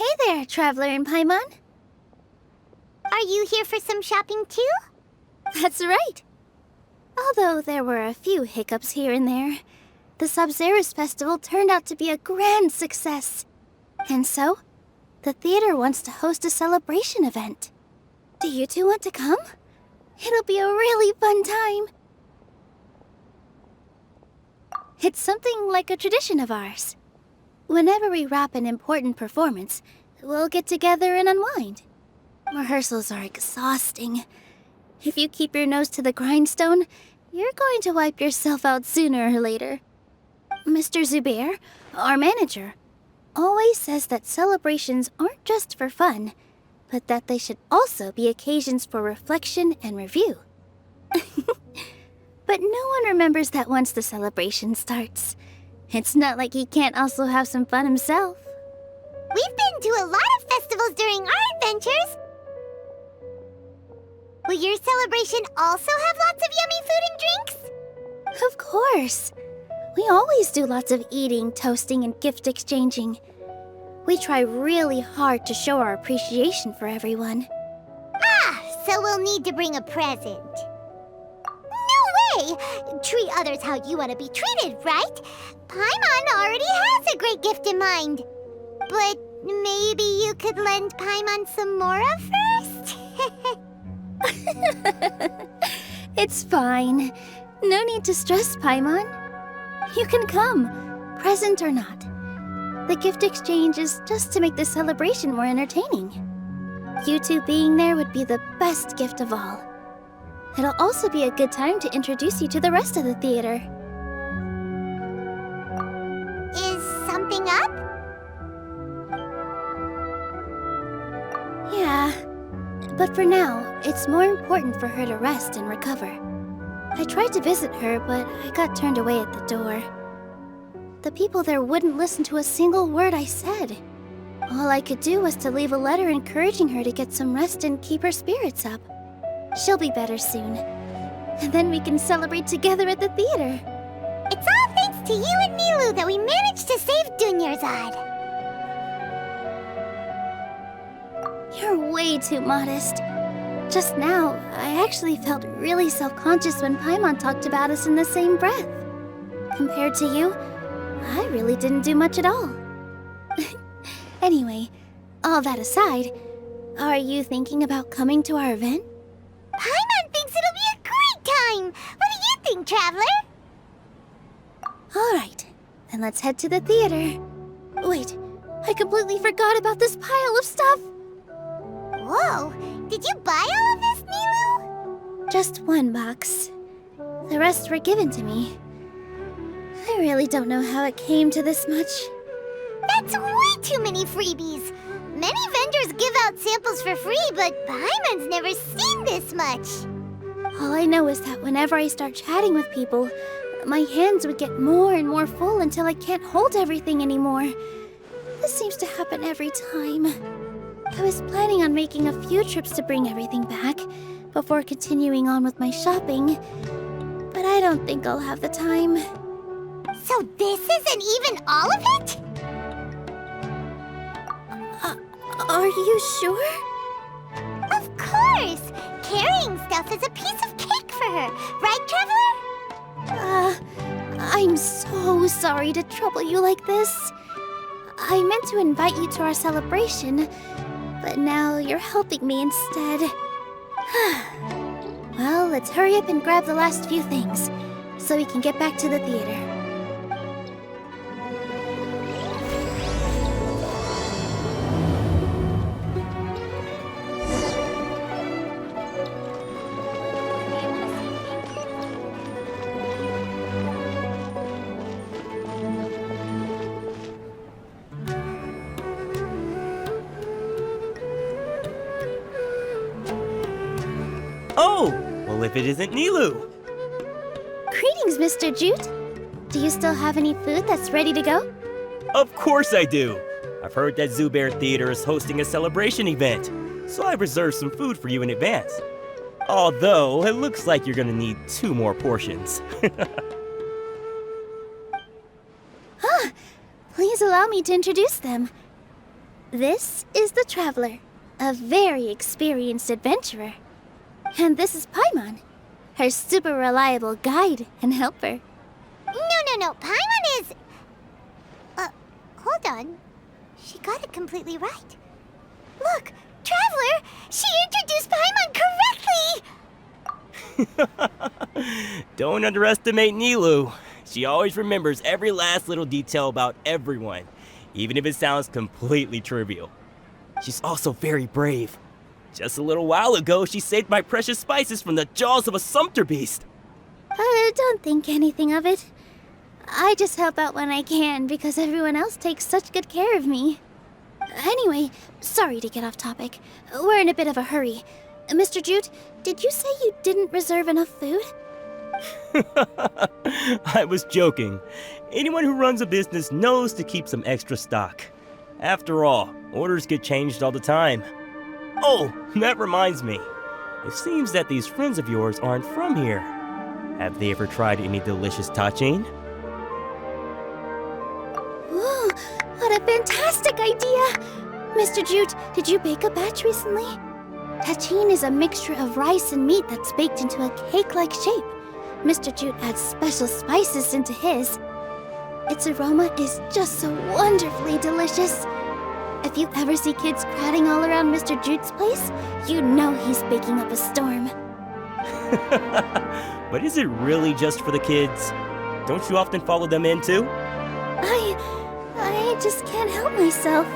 Hey there, Traveler in Paimon. Are you here for some shopping too? That's right. Although there were a few hiccups here and there, the Sabzerus Festival turned out to be a grand success. And so, the theater wants to host a celebration event. Do you two want to come? It'll be a really fun time. It's something like a tradition of ours. Whenever we wrap an important performance, we'll get together and unwind. Rehearsals are exhausting. If you keep your nose to the grindstone, you're going to wipe yourself out sooner or later. Mr. Zubair, our manager, always says that celebrations aren't just for fun, but that they should also be occasions for reflection and review. But no one remembers that once the celebration starts. It's not like he can't also have some fun himself. We've been to a lot of festivals during our adventures. Will your celebration also have lots of yummy food and drinks? Of course. We always do lots of eating, toasting, and gift exchanging. We try really hard to show our appreciation for everyone. Ah, so we'll need to bring a present. No way! Treat others how you want to be treated, right? Paimon already has a great gift in mind. But maybe you could lend Paimon some more of hers? It's fine. No need to stress, Paimon. You can come, present or not. The gift exchange is just to make the celebration more entertaining. You two being there would be the best gift of all. It'll also be a good time to introduce you to the rest of the theater. Is something up? Yeah, but for now, it's more important for her to rest and recover. I tried to visit her, but I got turned away at the door. The people there wouldn't listen to a single word I said. All I could do was to leave a letter encouraging her to get some rest and keep her spirits up. She'll be better soon. And then we can celebrate together at the theater. It's all thanks to you and Nilu that we managed to save Dunyarzad. You're way too modest. Just now, I actually felt really self-conscious when Paimon talked about us in the same breath. Compared to you, I really didn't do much at all. Anyway, all that aside, are you thinking about coming to our event? Paimon thinks it'll be a great time! What do you think, Traveler? Alright, then let's head to the theater. Wait, I completely forgot about this pile of stuff! Whoa! Did you buy all of this, Nilu? Just one box. The rest were given to me. I really don't know how it came to this much. That's way too many freebies! Many vendors give out samples for free, but Paimon's never seen this much. All I know is that whenever I start chatting with people, my hands would get more and more full until I can't hold everything anymore. This seems to happen every time. I was planning on making a few trips to bring everything back before continuing on with my shopping, but I don't think I'll have the time. So this isn't even all of it? Are you sure? Of course! Carrying stuff is a piece of cake for her, right, Traveler? I'm so sorry to trouble you like this. I meant to invite you to our celebration, but now you're helping me instead. Well, let's hurry up and grab the last few things, so we can get back to the theater. Oh! Well, if it isn't Nilu! Greetings, Mr. Jute. Do you still have any food that's ready to go? Of course I do! I've heard that Zubair Theater is hosting a celebration event, so I reserved some food for you in advance. Although, it looks like you're gonna need 2 more portions. Please allow me to introduce them. This is the Traveler, a very experienced adventurer. And this is Paimon, her super reliable guide and helper. No. Paimon is... hold on. She got it completely right. Look, Traveler! She introduced Paimon correctly! Don't underestimate Nilu. She always remembers every last little detail about everyone, even if it sounds completely trivial. She's also very brave. Just a little while ago, she saved my precious spices from the jaws of a sumpter beast. Don't think anything of it. I just help out when I can because everyone else takes such good care of me. Anyway, sorry to get off topic. We're in a bit of a hurry. Mr. Jute, did you say you didn't reserve enough food? I was joking. Anyone who runs a business knows to keep some extra stock. After all, orders get changed all the time. Oh, that reminds me. It seems that these friends of yours aren't from here. Have they ever tried any delicious tachin? Ooh, what a fantastic idea! Mr. Jute, did you bake a batch recently? Tachin is a mixture of rice and meat that's baked into a cake-like shape. Mr. Jute adds special spices into his. Its aroma is just so wonderfully delicious. If you ever see kids crowding all around Mr. Jute's place, you know he's baking up a storm. But is it really just for the kids? Don't you often follow them in too? I just can't help myself.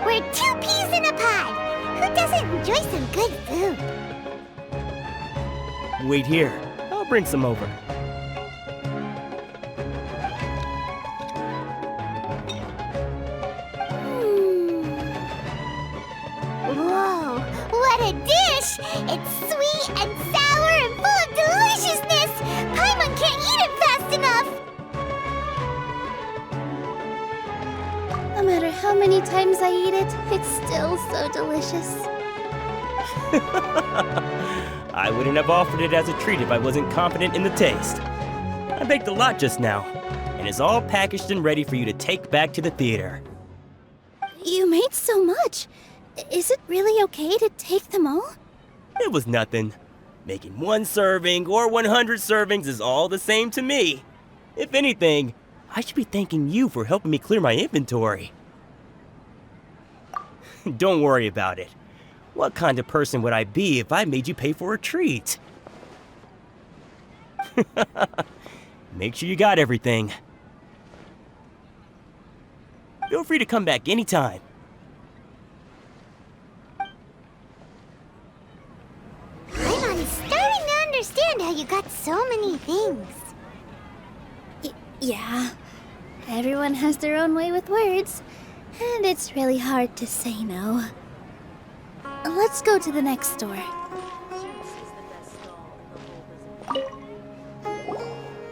We're 2 peas in a pod! Who doesn't enjoy some good food? Wait here. I'll bring some over. Whoa, what a dish! It's sweet and sour and full of deliciousness! Paimon can't eat it fast enough! No matter how many times I eat it, it's still so delicious. I wouldn't have offered it as a treat if I wasn't confident in the taste. I baked a lot just now, and it's all packaged and ready for you to take back to the theater. You made so much. Is it really okay to take them all? It was nothing. Making 1 serving or 100 servings is all the same to me. If anything, I should be thanking you for helping me clear my inventory. Don't worry about it. What kind of person would I be if I made you pay for a treat? Make sure you got everything. Feel free to come back anytime. I'm starting to understand how you got so many things. Yeah. Everyone has their own way with words, and it's really hard to say no. Let's go to the next store.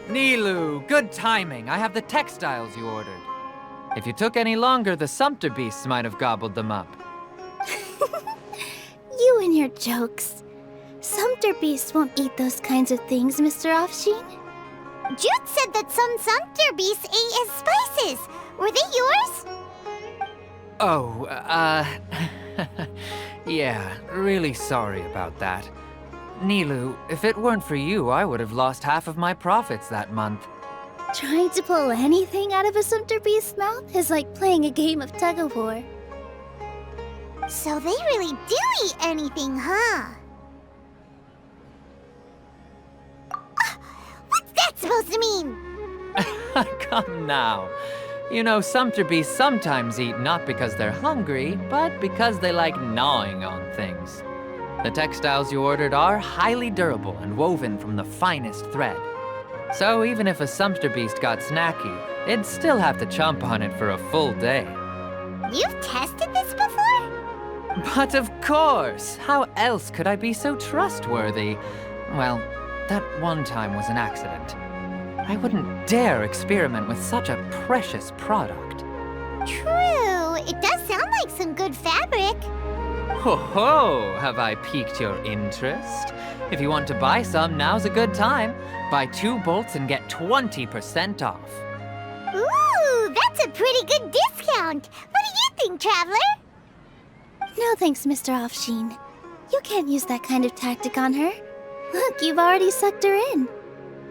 Nilu, good timing. I have the textiles you ordered. If you took any longer, the sumpter beasts might have gobbled them up. You and your jokes. Sumpter beasts won't eat those kinds of things, Mr. Offsheen. Jute said that some sumpter beasts ate his spices. Were they yours? Oh, yeah, really sorry about that. Nilu, if it weren't for you, I would have lost half of my profits that month. Trying to pull anything out of a sumpter beast's mouth is like playing a game of tug-of-war. So they really do eat anything, huh? What's that supposed to mean? Come now. You know, sumpter beasts sometimes eat not because they're hungry, but because they like gnawing on things. The textiles you ordered are highly durable and woven from the finest thread. So even if a sumpter beast got snacky, it'd still have to chomp on it for a full day. You've tested this before? But of course! How else could I be so trustworthy? Well, that one time was an accident. I wouldn't dare experiment with such a precious product. True. It does sound like some good fabric. Ho ho! Have I piqued your interest? If you want to buy some, now's a good time. Buy 2 bolts and get 20% off. Ooh, that's a pretty good discount. What do you interesting, Traveler. No thanks, Mr. Offsheen. You can't use that kind of tactic on her. Look, you've already sucked her in.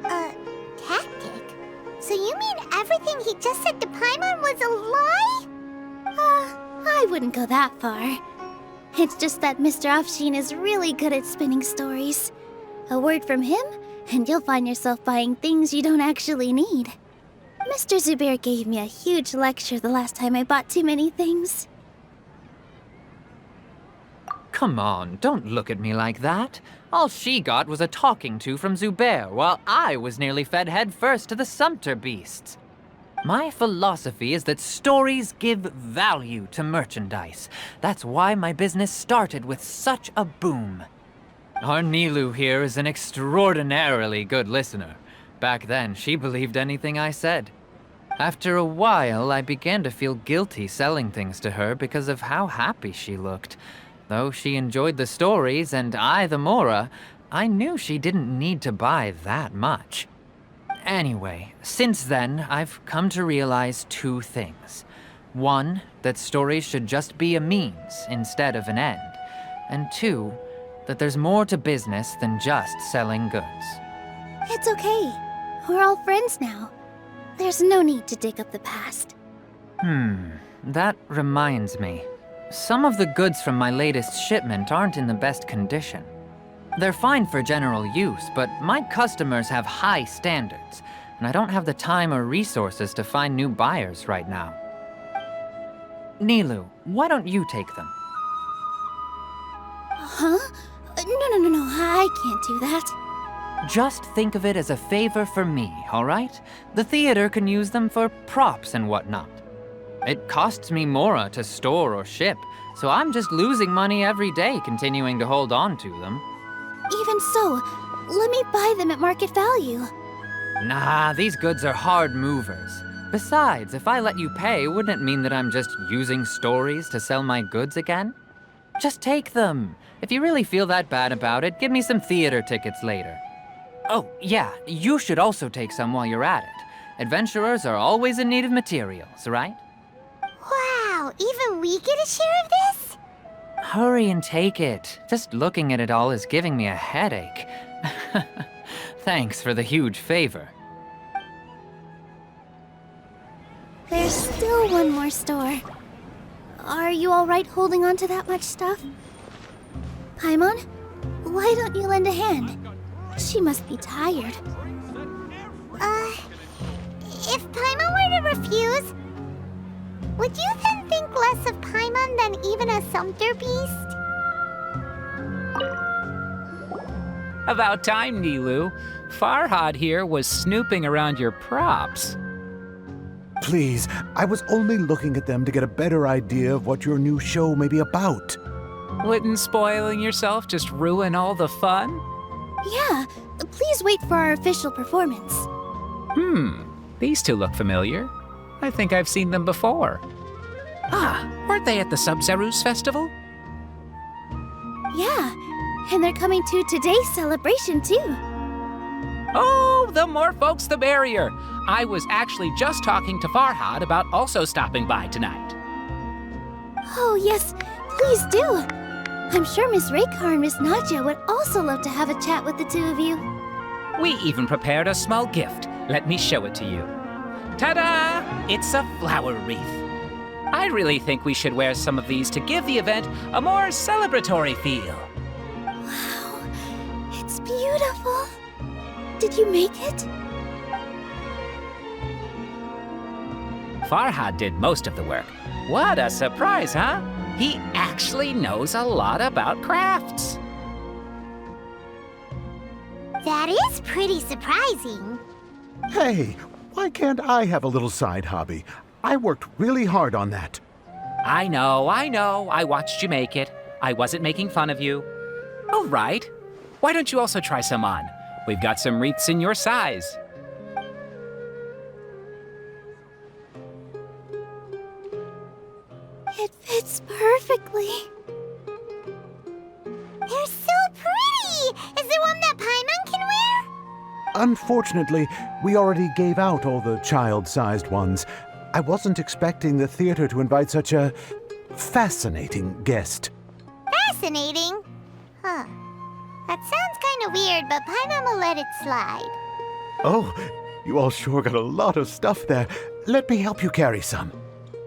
Tactic? So you mean everything he just said to Paimon was a lie? I wouldn't go that far. It's just that Mr. Offsheen is really good at spinning stories. A word from him, and you'll find yourself buying things you don't actually need. Mr. Zubair gave me a huge lecture the last time I bought too many things. Come on, don't look at me like that. All she got was a talking to from Zubair, while I was nearly fed headfirst to the Sumpter beasts. My philosophy is that stories give value to merchandise. That's why my business started with such a boom. Our Nilu here is an extraordinarily good listener. Back then, she believed anything I said. After a while, I began to feel guilty selling things to her because of how happy she looked. Though she enjoyed the stories and I the Mora, I knew she didn't need to buy that much. Anyway, since then, I've come to realize two things. One, that stories should just be a means instead of an end. And two, that there's more to business than just selling goods. It's okay. We're all friends now. There's no need to dig up the past. That reminds me. Some of the goods from my latest shipment aren't in the best condition. They're fine for general use, but my customers have high standards, and I don't have the time or resources to find new buyers right now. Nilu, why don't you take them? Huh? No, I can't do that. Just think of it as a favor for me, all right? The theater can use them for props and whatnot. It costs me Mora to store or ship, so I'm just losing money every day continuing to hold on to them. Even so, let me buy them at market value. Nah, these goods are hard movers. Besides, if I let you pay, wouldn't it mean that I'm just using stories to sell my goods again? Just take them. If you really feel that bad about it, give me some theater tickets later. Oh, yeah, you should also take some while you're at it. Adventurers are always in need of materials, right? Wow, even we get a share of this? Hurry and take it. Just looking at it all is giving me a headache. Thanks for the huge favor. There's still one more store. Are you alright holding on to that much stuff? Paimon, why don't you lend a hand? She must be tired. If Paimon were to refuse, would you then think less of Paimon than even a Sumpter beast? About time, Nilu. Farhad here was snooping around your props. Please, I was only looking at them to get a better idea of what your new show may be about. Wouldn't spoiling yourself just ruin all the fun? Yeah, please wait for our official performance. These two look familiar. I think I've seen them before. Weren't they at the Sub-Zerus festival? Yeah, and they're coming to today's celebration too. Oh, the more folks the merrier. I was actually just talking to Farhad about also stopping by tonight. Oh yes, please do. I'm sure Miss Raykar and Miss Nadja would also love to have a chat with the two of you. We even prepared a small gift. Let me show it to you. Ta-da! It's a flower wreath. I really think we should wear some of these to give the event a more celebratory feel. Wow, it's beautiful. Did you make it? Farhad did most of the work. What a surprise, huh? He actually knows a lot about crafts. That is pretty surprising. Hey, why can't I have a little side hobby? I worked really hard on that. I know. I watched you make it. I wasn't making fun of you. All right. Why don't you also try some on? We've got some wreaths in your size. It fits perfectly. They're so pretty! Is there one that Paimon can wear? Unfortunately, we already gave out all the child-sized ones. I wasn't expecting the theater to invite such a fascinating guest. Fascinating? Huh. That sounds kind of weird, but Paimon will let it slide. Oh, you all sure got a lot of stuff there. Let me help you carry some.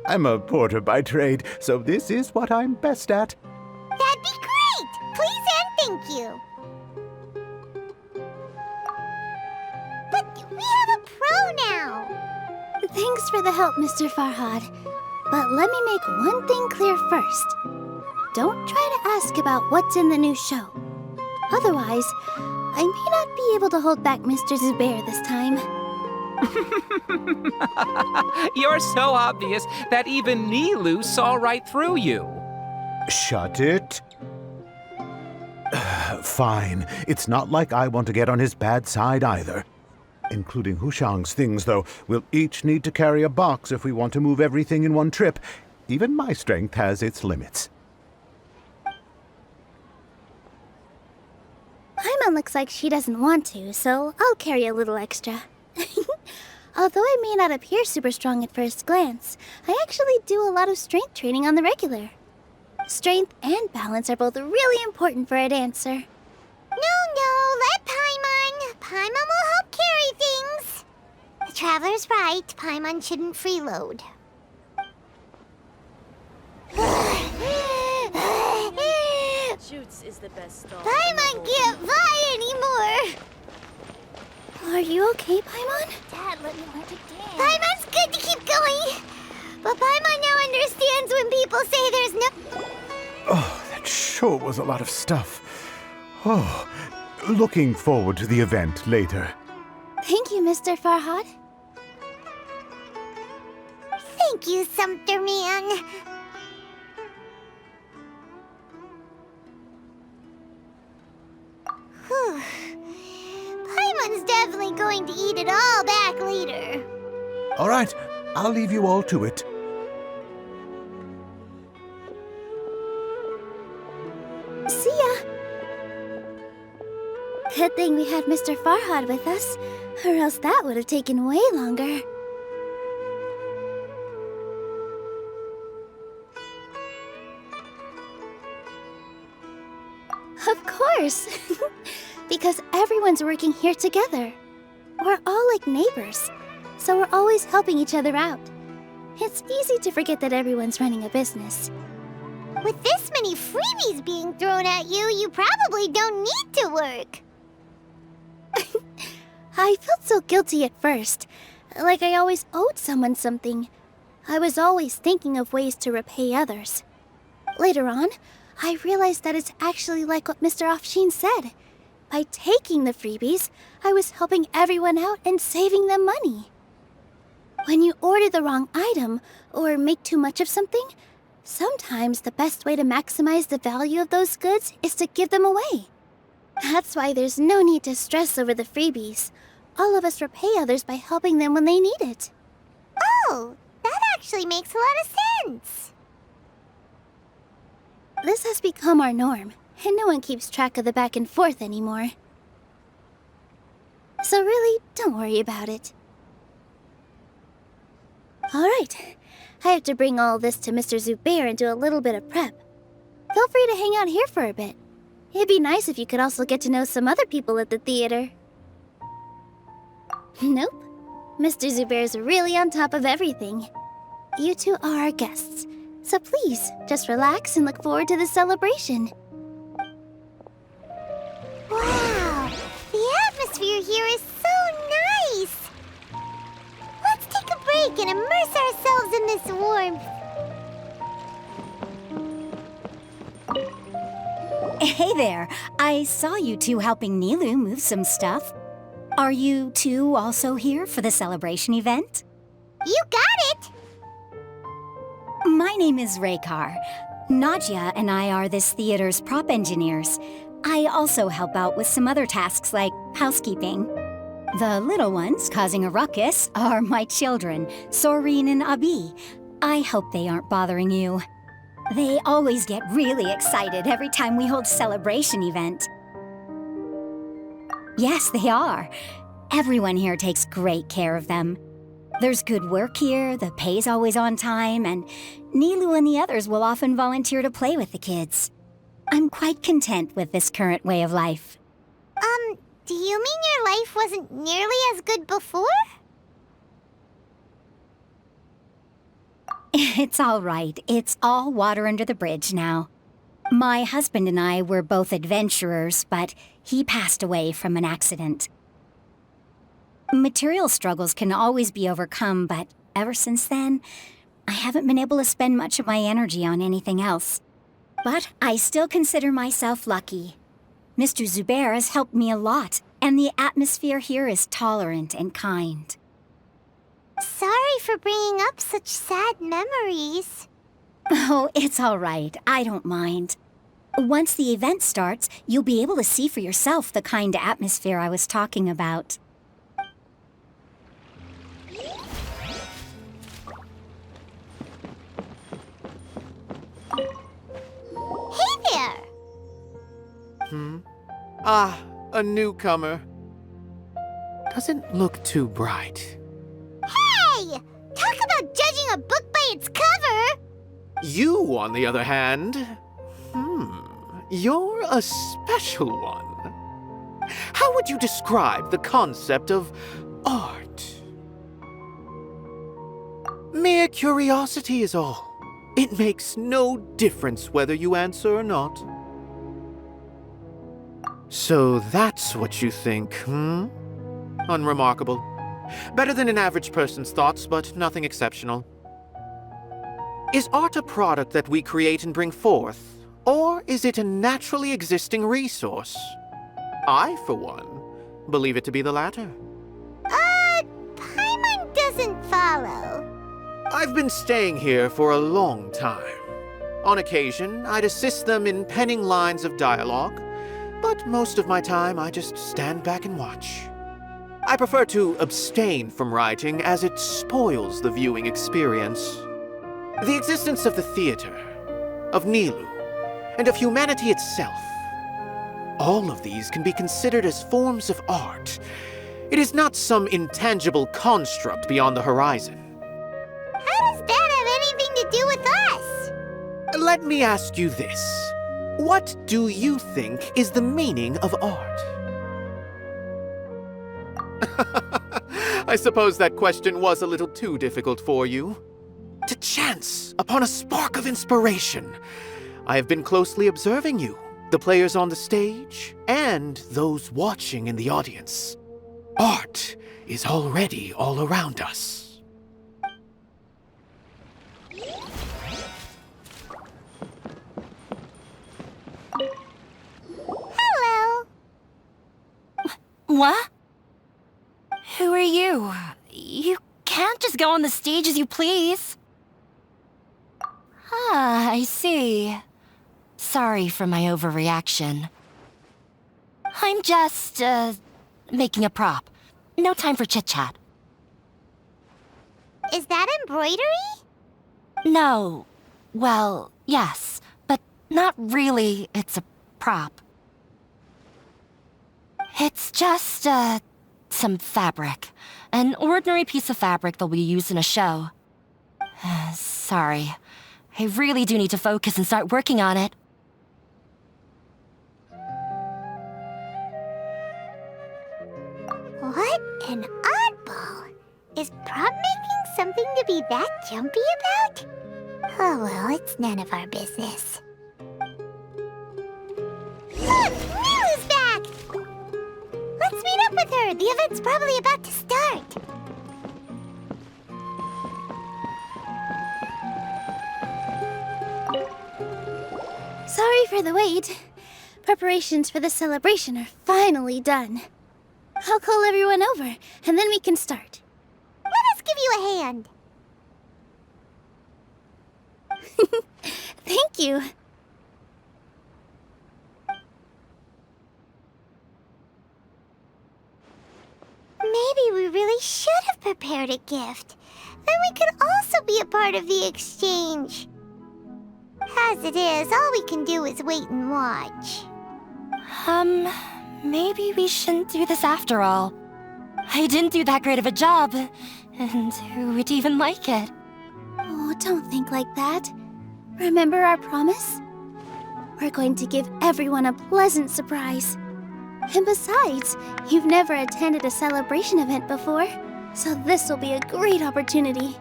I'm a porter by trade, so this is what I'm best at. That'd be great! Please and thank you. But we have a pro now. Thanks for the help, Mr. Farhad. But let me make one thing clear first. Don't try to ask about what's in the new show. Otherwise, I may not be able to hold back Mr. Zubair this time. You're so obvious that even Nilu saw right through you. Shut it. Fine. It's not like I want to get on his bad side either. Including Hushang's things, though. We'll each need to carry a box if we want to move everything in one trip. Even my strength has its limits. Paimon looks like she doesn't want to, so I'll carry a little extra. Although I may not appear super strong at first glance, I actually do a lot of strength training on the regular. Strength and balance are both really important for a dancer. No, let Paimon. Paimon will help carry things. The Traveler's right. Paimon shouldn't freeload. Shoots is the best stall. Paimon can't fly anymore. Are you okay, Paimon? Dad, let me learn to dance. Paimon's good to keep going. But Paimon now understands when people say there's no... Oh, that sure was a lot of stuff. Oh, looking forward to the event later. Thank you, Mr. Farhad. Thank you, Sumpter Man. Whew. Paimon's definitely going to eat it all back later. All right, I'll leave you all to it. See ya! Good thing we had Mr. Farhad with us, or else that would have taken way longer. Of course! Because everyone's working here together. We're all like neighbors, so we're always helping each other out. It's easy to forget that everyone's running a business. With this many freebies being thrown at you, you probably don't need to work. I felt so guilty at first, like I always owed someone something. I was always thinking of ways to repay others. Later on, I realized that it's actually like what Mr. Afshin said. By taking the freebies, I was helping everyone out and saving them money. When you order the wrong item or make too much of something, sometimes the best way to maximize the value of those goods is to give them away. That's why there's no need to stress over the freebies. All of us repay others by helping them when they need it. Oh, that actually makes a lot of sense. This has become our norm, and no one keeps track of the back and forth anymore. So really, don't worry about it. Alright, I have to bring all this to Mr. Zubair and do a little bit of prep. Feel free to hang out here for a bit. It'd be nice if you could also get to know some other people at the theater. Nope. Mr. Zubair's really on top of everything. You two are our guests, so please, just relax and look forward to the celebration. Wow, the atmosphere here is so nice. Let's take a break and immerse ourselves in this warmth. Hey there, I saw you two helping Nilu move some stuff. Are you two also here for the celebration event? You got it! My name is Raykar. Nadia and I are this theater's prop engineers. I also help out with some other tasks like housekeeping. The little ones causing a ruckus are my children, Soreen and Abi. I hope they aren't bothering you. They always get really excited every time we hold a celebration event. Yes, they are. Everyone here takes great care of them. There's good work here, the pay's always on time, and Nilu and the others will often volunteer to play with the kids. I'm quite content with this current way of life. Do you mean your life wasn't nearly as good before? It's all right. It's all water under the bridge now. My husband and I were both adventurers, but he passed away from an accident. Material struggles can always be overcome, but ever since then, I haven't been able to spend much of my energy on anything else. But I still consider myself lucky. Mr. Zubair has helped me a lot, and the atmosphere here is tolerant and kind. Sorry for bringing up such sad memories. Oh, it's all right. I don't mind. Once the event starts, you'll be able to see for yourself the kind of atmosphere I was talking about. Hey there! Ah, a newcomer. Doesn't look too bright. Hey! Talk about judging a book by its cover! You, on the other hand, you're a special one. How would you describe the concept of art? Mere curiosity is all. It makes no difference whether you answer or not. So that's what you think, Unremarkable. Better than an average person's thoughts, but nothing exceptional. Is art a product that we create and bring forth, or is it a naturally existing resource? I, for one, believe it to be the latter. Paimon doesn't follow. I've been staying here for a long time. On occasion, I'd assist them in penning lines of dialogue, but most of my time I just stand back and watch. I prefer to abstain from writing as it spoils the viewing experience. The existence of the theater, of Nilu, and of humanity itself, all of these can be considered as forms of art. It is not some intangible construct beyond the horizon. How does that have anything to do with us? Let me ask you this. What do you think is the meaning of art? I suppose that question was a little too difficult for you. To chance upon a spark of inspiration, I have been closely observing you, the players on the stage, and those watching in the audience. Art is already all around us. Hello. What? Who are you? You can't just go on the stage as you please. Ah, I see. Sorry for my overreaction. I'm just, making a prop. No time for chit-chat. Is that embroidery? No. Well, yes, but not really. It's a prop. It's just, some fabric. An ordinary piece of fabric that we use in a show. Sorry. I really do need to focus and start working on it. What an oddball. Is prop making something to be that jumpy about? Oh well, it's none of our business. Look! Nilu's back! Let's meet up with her. The event's probably about to start. Sorry for the wait. Preparations for the celebration are finally done. I'll call everyone over, and then we can start. Let us give you a hand. Thank you. Maybe we really should have prepared a gift. Then we could also be a part of the exchange. As it is, all we can do is wait and watch. Maybe we shouldn't do this after all. I didn't do that great of a job. And who would even like it? Oh, don't think like that. Remember our promise? We're going to give everyone a pleasant surprise. And besides, you've never attended a celebration event before, so this will be a great opportunity.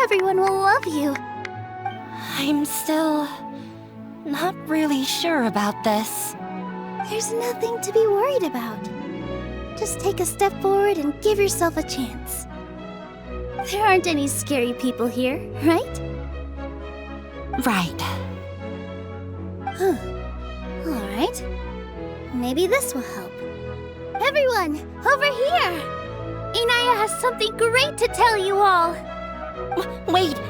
Everyone will love you. I'm still not really sure about this. There's nothing to be worried about. Just take a step forward and give yourself a chance. There aren't any scary people here, right? Right. Huh. Alright. Maybe this will help. Everyone, over here! Inaya has something great to tell you all! Wait!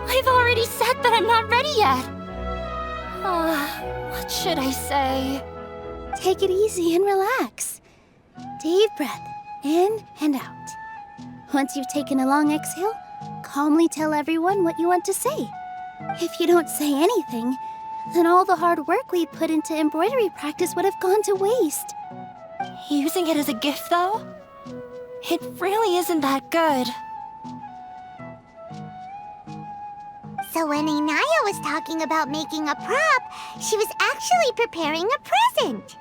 I've already said that I'm not ready yet! What should I say? Take it easy and relax. Deep breath, in and out. Once you've taken a long exhale, calmly tell everyone what you want to say. If you don't say anything, then all the hard work we put into embroidery practice would have gone to waste. Using it as a gift, though? It really isn't that good. So when Inaya was talking about making a prop, she was actually preparing a present.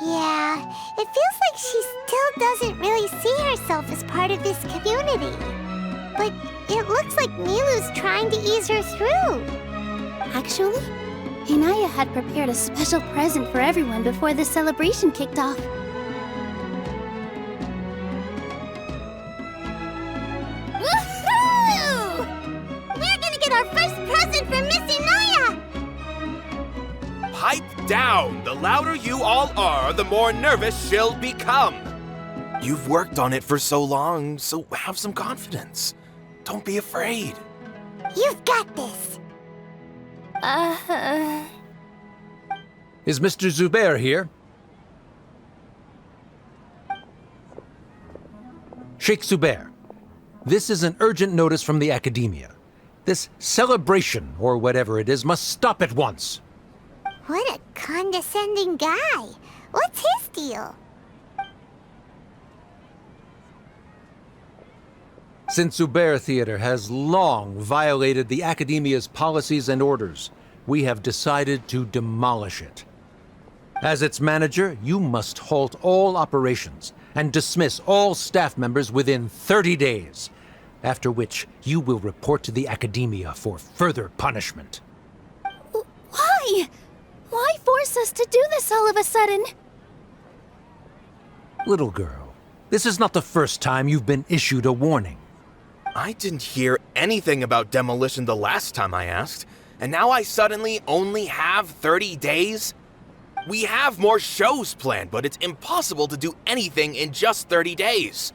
Yeah, it feels like she still doesn't really see herself as part of this community. But it looks like Milu's trying to ease her through. Actually, Inaya had prepared a special present for everyone before the celebration kicked off. Woohoo! We're gonna get our first present from Miss Inaya! Pipe down! The louder you all are, the more nervous she'll become. You've worked on it for so long, so have some confidence. Don't be afraid. You've got this. Is Mr. Zubair here? Sheikh Zubair, this is an urgent notice from the Academia. This celebration, or whatever it is, must stop at once. What a condescending guy. What's his deal? Since Zubair Theater has long violated the Academia's policies and orders, we have decided to demolish it. As its manager, you must halt all operations and dismiss all staff members within 30 days, after which you will report to the Academia for further punishment. Why? Why force us to do this all of a sudden? Little girl, this is not the first time you've been issued a warning. I didn't hear anything about demolition the last time I asked, and now I suddenly only have 30 days? We have more shows planned, but it's impossible to do anything in just 30 days.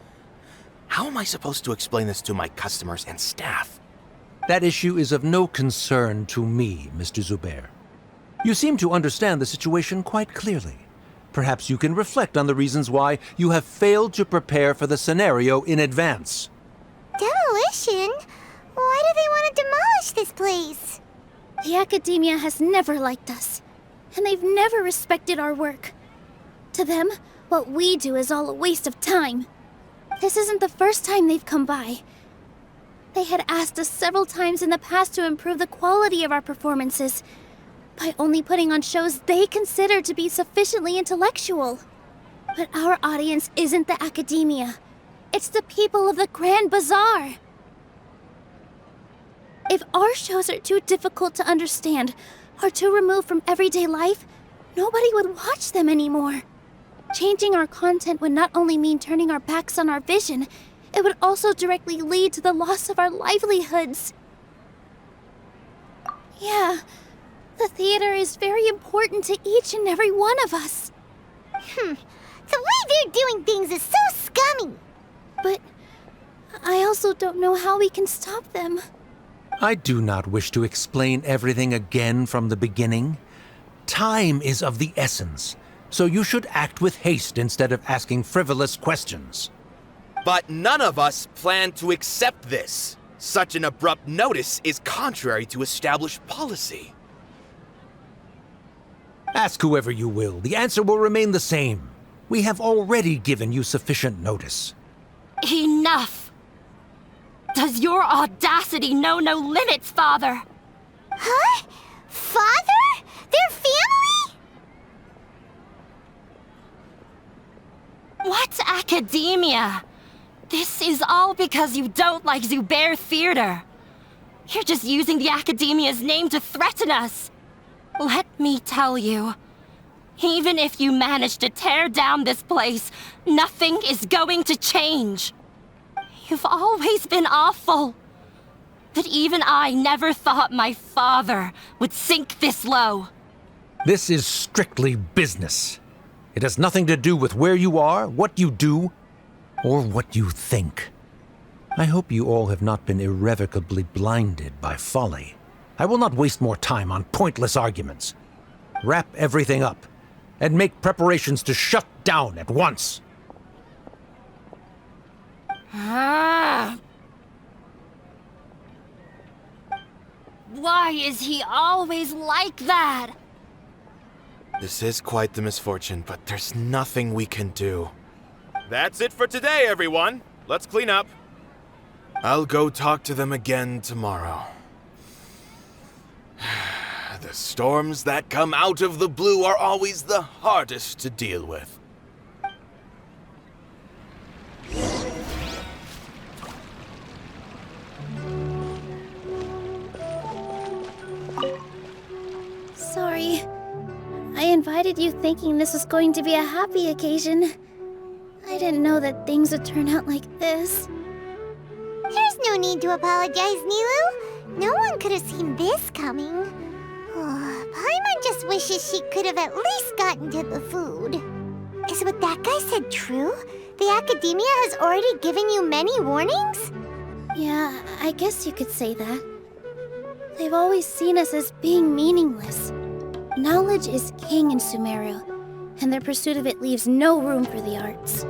How am I supposed to explain this to my customers and staff? That issue is of no concern to me, Mr. Zubair. You seem to understand the situation quite clearly. Perhaps you can reflect on the reasons why you have failed to prepare for the scenario in advance. Demolition? Why do they want to demolish this place? The Academia has never liked us, and they've never respected our work. To them, what we do is all a waste of time. This isn't the first time they've come by. They had asked us several times in the past to improve the quality of our performances by only putting on shows they consider to be sufficiently intellectual. But our audience isn't the Academia. It's the people of the Grand Bazaar. If our shows are too difficult to understand or too removed from everyday life, nobody would watch them anymore. Changing our content would not only mean turning our backs on our vision, it would also directly lead to the loss of our livelihoods. Yeah, the theater is very important to each and every one of us. The way they're doing things is so scummy. But I also don't know how we can stop them. I do not wish to explain everything again from the beginning. Time is of the essence, so you should act with haste instead of asking frivolous questions. But none of us plan to accept this. Such an abrupt notice is contrary to established policy. Ask whoever you will, the answer will remain the same. We have already given you sufficient notice. Enough! Does your audacity know no limits, Father? Huh? Father? Their family? What academia? This is all because you don't like Zubair Theater. You're just using the academia's name to threaten us. Let me tell you, even if you manage to tear down this place, nothing is going to change. You've always been awful. But even I never thought my father would sink this low. This is strictly business. It has nothing to do with where you are, what you do, or what you think. I hope you all have not been irrevocably blinded by folly. I will not waste more time on pointless arguments. Wrap everything up, and make preparations to shut down at once. Why is he always like that? This is quite the misfortune, but there's nothing we can do. That's it for today, everyone. Let's clean up. I'll go talk to them again tomorrow. The storms that come out of the blue are always the hardest to deal with. Sorry. I invited you thinking this was going to be a happy occasion. I didn't know that things would turn out like this. There's no need to apologize, Nilu. No one could have seen this coming. Oh, Paimon just wishes she could have at least gotten to the food. Is what that guy said true? The academia has already given you many warnings? Yeah, I guess you could say that. They've always seen us as being meaningless. Knowledge is king in Sumeru, and their pursuit of it leaves no room for the arts.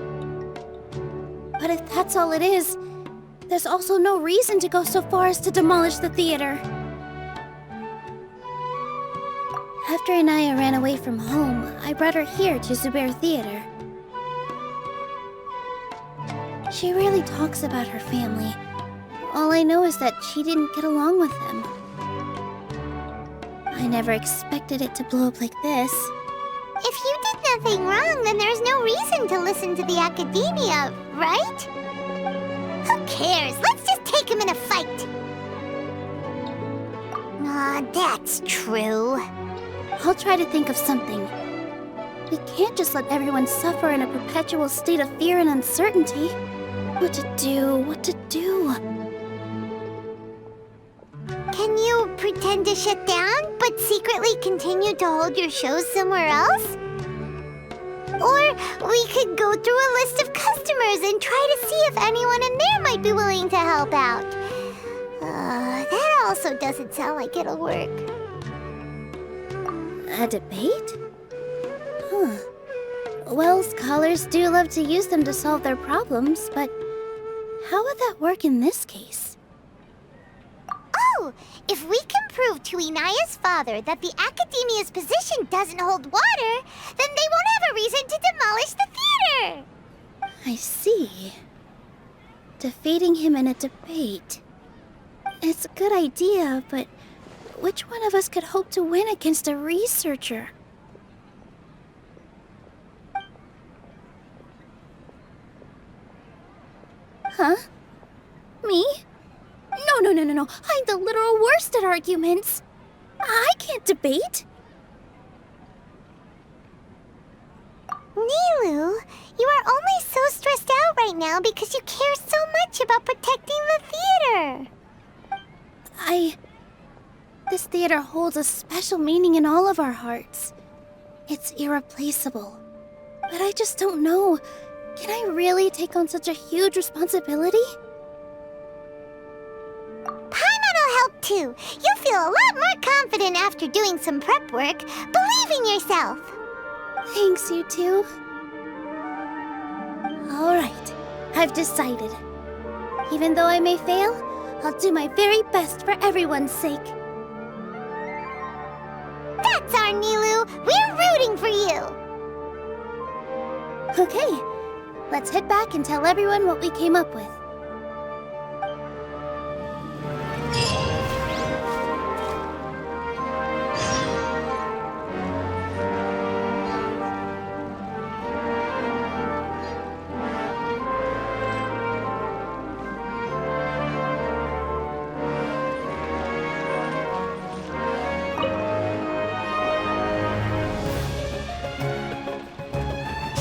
But if that's all it is, there's also no reason to go so far as to demolish the theater. After Anaya ran away from home, I brought her here to Zubair Theater. She rarely talks about her family. All I know is that she didn't get along with them. I never expected it to blow up like this. If you did nothing wrong, then there's no reason to listen to the academia, right? Who cares? Let's just take him in a fight. Aw, that's true. I'll try to think of something. We can't just let everyone suffer in a perpetual state of fear and uncertainty. What to do? Can you pretend to shut down, but secretly continue to hold your shows somewhere else? Or we could go through a list of customers and try to see if anyone in there might be willing to help out. That also doesn't sound like it'll work. A debate? Huh. Well, scholars do love to use them to solve their problems, but how would that work in this case? Oh, if we can prove to Inaya's father that the academia's position doesn't hold water, then they won't have a reason to demolish the theater! I see. Defeating him in a debate. It's a good idea, but which one of us could hope to win against a researcher? Huh? Me? No. I'm the literal worst at arguments. I can't debate. Nilu, you are only so stressed out right now because you care so much about protecting the theater. This theater holds a special meaning in all of our hearts. It's irreplaceable. But I just don't know. Can I really take on such a huge responsibility? Paimon will help too. You'll feel a lot more confident after doing some prep work. Believe in yourself. Thanks, you two. Alright, I've decided. Even though I may fail, I'll do my very best for everyone's sake. That's our Nilu! We're rooting for you! Okay, let's head back and tell everyone what we came up with.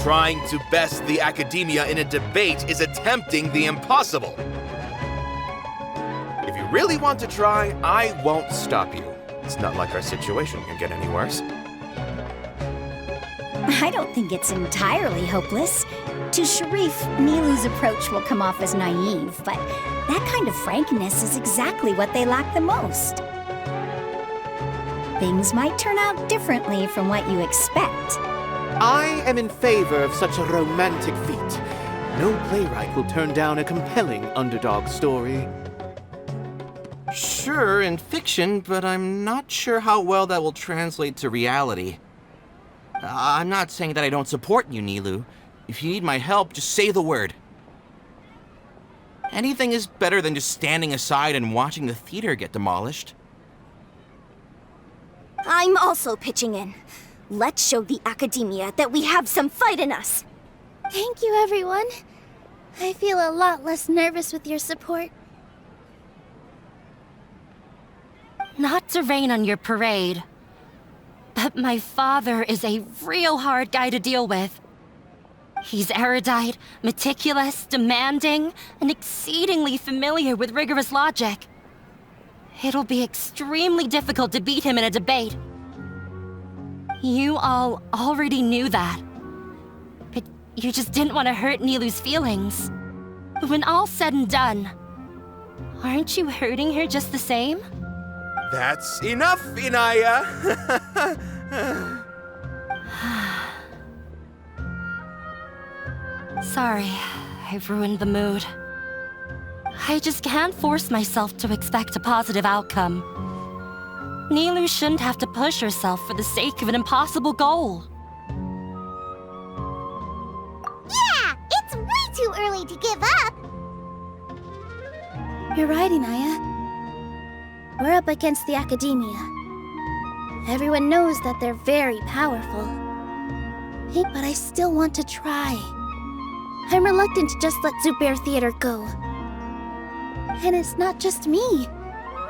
Trying to best the academia in a debate is attempting the impossible. If you really want to try, I won't stop you. It's not like our situation can get any worse. I don't think it's entirely hopeless. To Sharif, Nilu's approach will come off as naive, but that kind of frankness is exactly what they lack the most. Things might turn out differently from what you expect. I am in favor of such a romantic feat. No playwright will turn down a compelling underdog story. Sure, in fiction, but I'm not sure how well that will translate to reality. I'm not saying that I don't support you, Nilu. If you need my help, just say the word. Anything is better than just standing aside and watching the theater get demolished. I'm also pitching in. Let's show the academia that we have some fight in us. Thank you, everyone. I feel a lot less nervous with your support. Not to rain on your parade, but my father is a real hard guy to deal with. He's erudite, meticulous, demanding, and exceedingly familiar with rigorous logic. It'll be extremely difficult to beat him in a debate. You all already knew that. But you just didn't want to hurt Nilu's feelings. But when all's said and done, aren't you hurting her just the same? That's enough, Inaya! Sorry, I've ruined the mood. I just can't force myself to expect a positive outcome. Nilu shouldn't have to push herself for the sake of an impossible goal. Yeah, it's way too early to give up. You're right, Inaya. We're up against the academia. Everyone knows that they're very powerful. Hey, but I still want to try. I'm reluctant to just let Zubair Theater go. And it's not just me.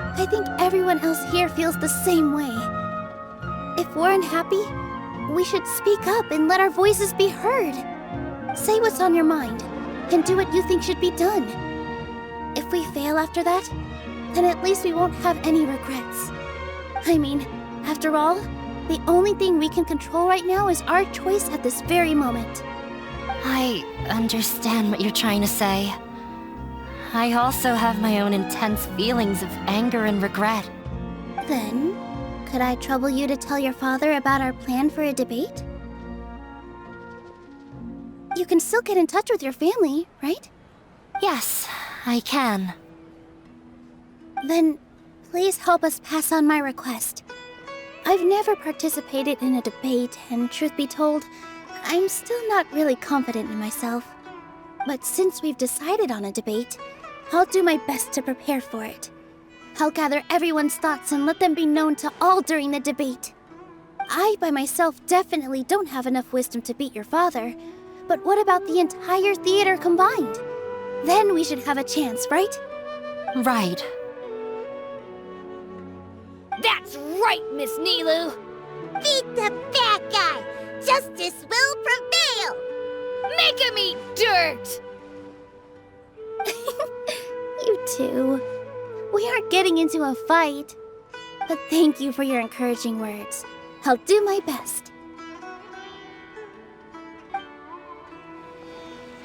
I think everyone else here feels the same way. If we're unhappy, we should speak up and let our voices be heard. Say what's on your mind, and do what you think should be done. If we fail after that, then at least we won't have any regrets. I mean, after all, the only thing we can control right now is our choice at this very moment. I understand what you're trying to say. I also have my own intense feelings of anger and regret. Then, could I trouble you to tell your father about our plan for a debate? You can still get in touch with your family, right? Yes, I can. Then, please help us pass on my request. I've never participated in a debate, and truth be told, I'm still not really confident in myself. But since we've decided on a debate, I'll do my best to prepare for it. I'll gather everyone's thoughts and let them be known to all during the debate. I, by myself, definitely don't have enough wisdom to beat your father. But what about the entire theater combined? Then we should have a chance, right? Right. That's right, Miss Nilu. Beat the bad guy. Justice will prevail. Make him eat dirt. You too. We aren't getting into a fight. But thank you for your encouraging words. I'll do my best.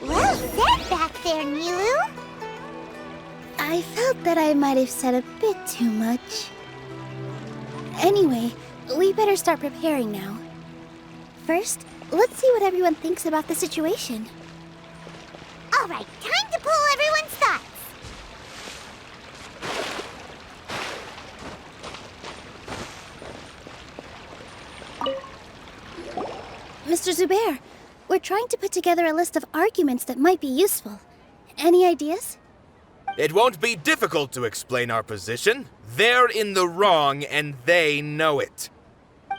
Well said back there, Nilu. I felt that I might have said a bit too much. Anyway, we better start preparing now. First, let's see what everyone thinks about the situation. All right, time to pull everyone's thoughts. Mr. Zubair, we're trying to put together a list of arguments that might be useful. Any ideas? It won't be difficult to explain our position. They're in the wrong, and they know it.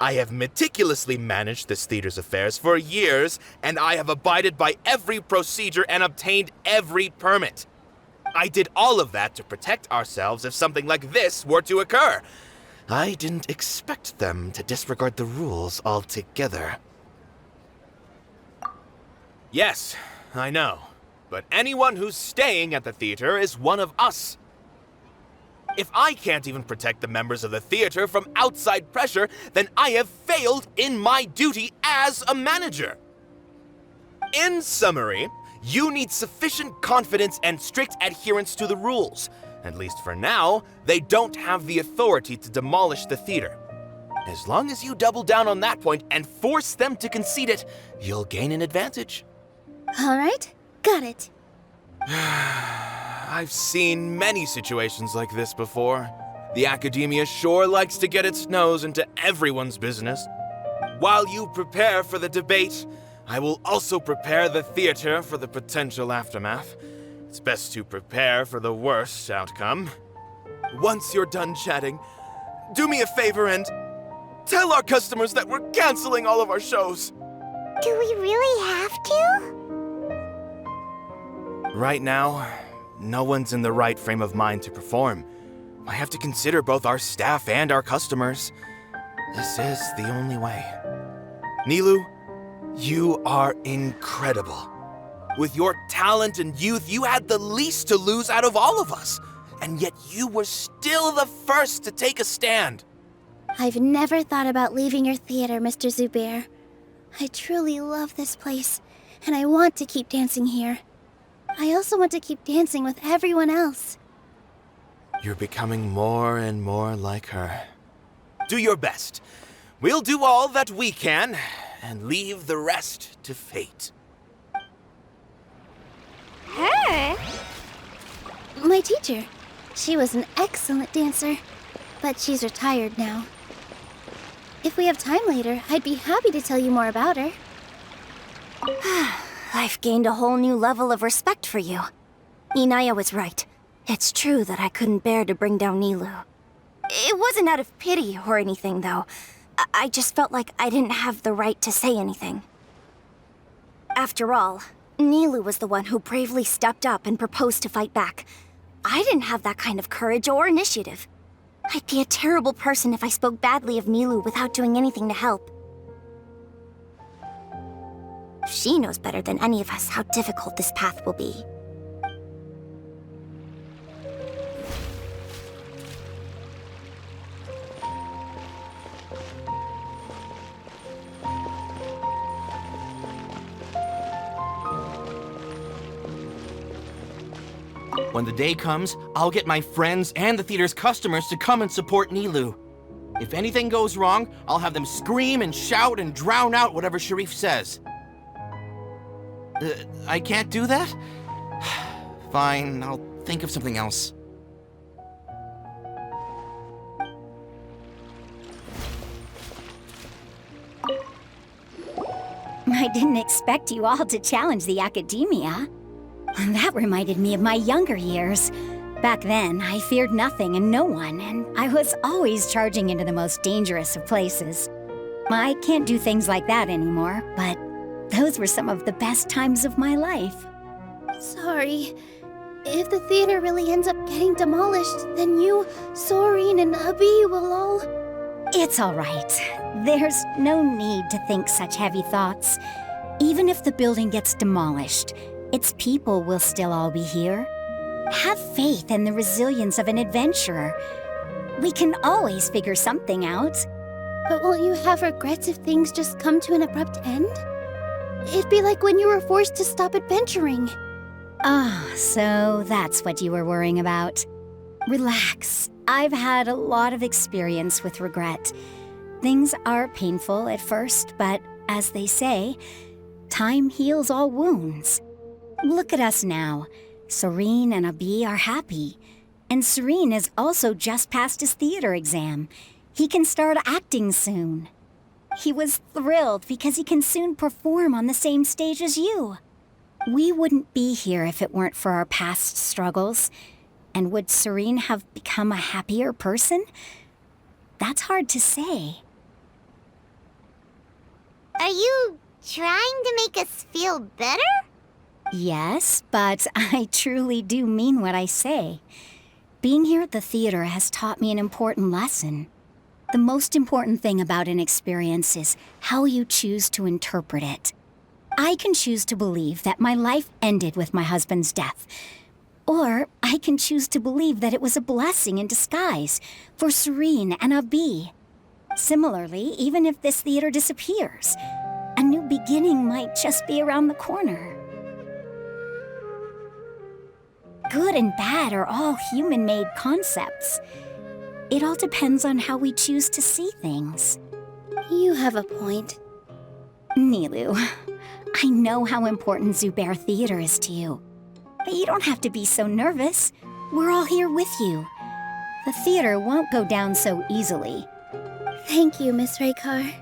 I have meticulously managed this theater's affairs for years, and I have abided by every procedure and obtained every permit. I did all of that to protect ourselves if something like this were to occur. I didn't expect them to disregard the rules altogether. Yes, I know. But anyone who's staying at the theater is one of us. If I can't even protect the members of the theater from outside pressure, then I have failed in my duty as a manager. In summary, you need sufficient confidence and strict adherence to the rules. At least for now, they don't have the authority to demolish the theater. As long as you double down on that point and force them to concede it, you'll gain an advantage. All right, got it. I've seen many situations like this before. The academia sure likes to get its nose into everyone's business. While you prepare for the debate, I will also prepare the theater for the potential aftermath. It's best to prepare for the worst outcome. Once you're done chatting, do me a favor and tell our customers that we're canceling all of our shows. Do we really have to? Right now, no one's in the right frame of mind to perform. I have to consider both our staff and our customers. This is the only way. Nilu, you are incredible. With your talent and youth, you had the least to lose out of all of us. And yet you were still the first to take a stand. I've never thought about leaving your theater, Mr. Zubair. I truly love this place, and I want to keep dancing here. I also want to keep dancing with everyone else. You're becoming more and more like her. Do your best. We'll do all that we can, and leave the rest to fate. Her? My teacher. She was an excellent dancer, but she's retired now. If we have time later, I'd be happy to tell you more about her. I've gained a whole new level of respect for you. Inaya was right. It's true that I couldn't bear to bring down Nilu. It wasn't out of pity or anything, though. I just felt like I didn't have the right to say anything. After all, Nilu was the one who bravely stepped up and proposed to fight back. I didn't have that kind of courage or initiative. I'd be a terrible person if I spoke badly of Nilu without doing anything to help. She knows better than any of us how difficult this path will be. When the day comes, I'll get my friends and the theater's customers to come and support Nilu. If anything goes wrong, I'll have them scream and shout and drown out whatever Sharif says. I can't do that? Fine, I'll think of something else. I didn't expect you all to challenge the academia. That reminded me of my younger years. Back then, I feared nothing and no one, and I was always charging into the most dangerous of places. I can't do things like that anymore, but those were some of the best times of my life. Sorry. If the theater really ends up getting demolished, then you, Soren, and Abi will all... It's all right. There's no need to think such heavy thoughts. Even if the building gets demolished, its people will still all be here. Have faith in the resilience of an adventurer. We can always figure something out. But won't you have regrets if things just come to an abrupt end? It'd be like when you were forced to stop adventuring. Ah, so that's what you were worrying about. Relax. I've had a lot of experience with regret. Things are painful at first, but as they say, time heals all wounds. Look at us now. Soren and Abi are happy. And Soren has also just passed his theater exam. He can start acting soon. He was thrilled because he can soon perform on the same stage as you. We wouldn't be here if it weren't for our past struggles. And would Serene have become a happier person? That's hard to say. Are you trying to make us feel better? Yes, but I truly do mean what I say. Being here at the theater has taught me an important lesson. The most important thing about an experience is how you choose to interpret it. I can choose to believe that my life ended with my husband's death. Or I can choose to believe that it was a blessing in disguise for Serene and Abi. Similarly, even if this theater disappears, a new beginning might just be around the corner. Good and bad are all human-made concepts. It all depends on how we choose to see things. You have a point. Nilou, I know how important Zubair Theater is to you. But you don't have to be so nervous. We're all here with you. The theater won't go down so easily. Thank you, Miss Raykar.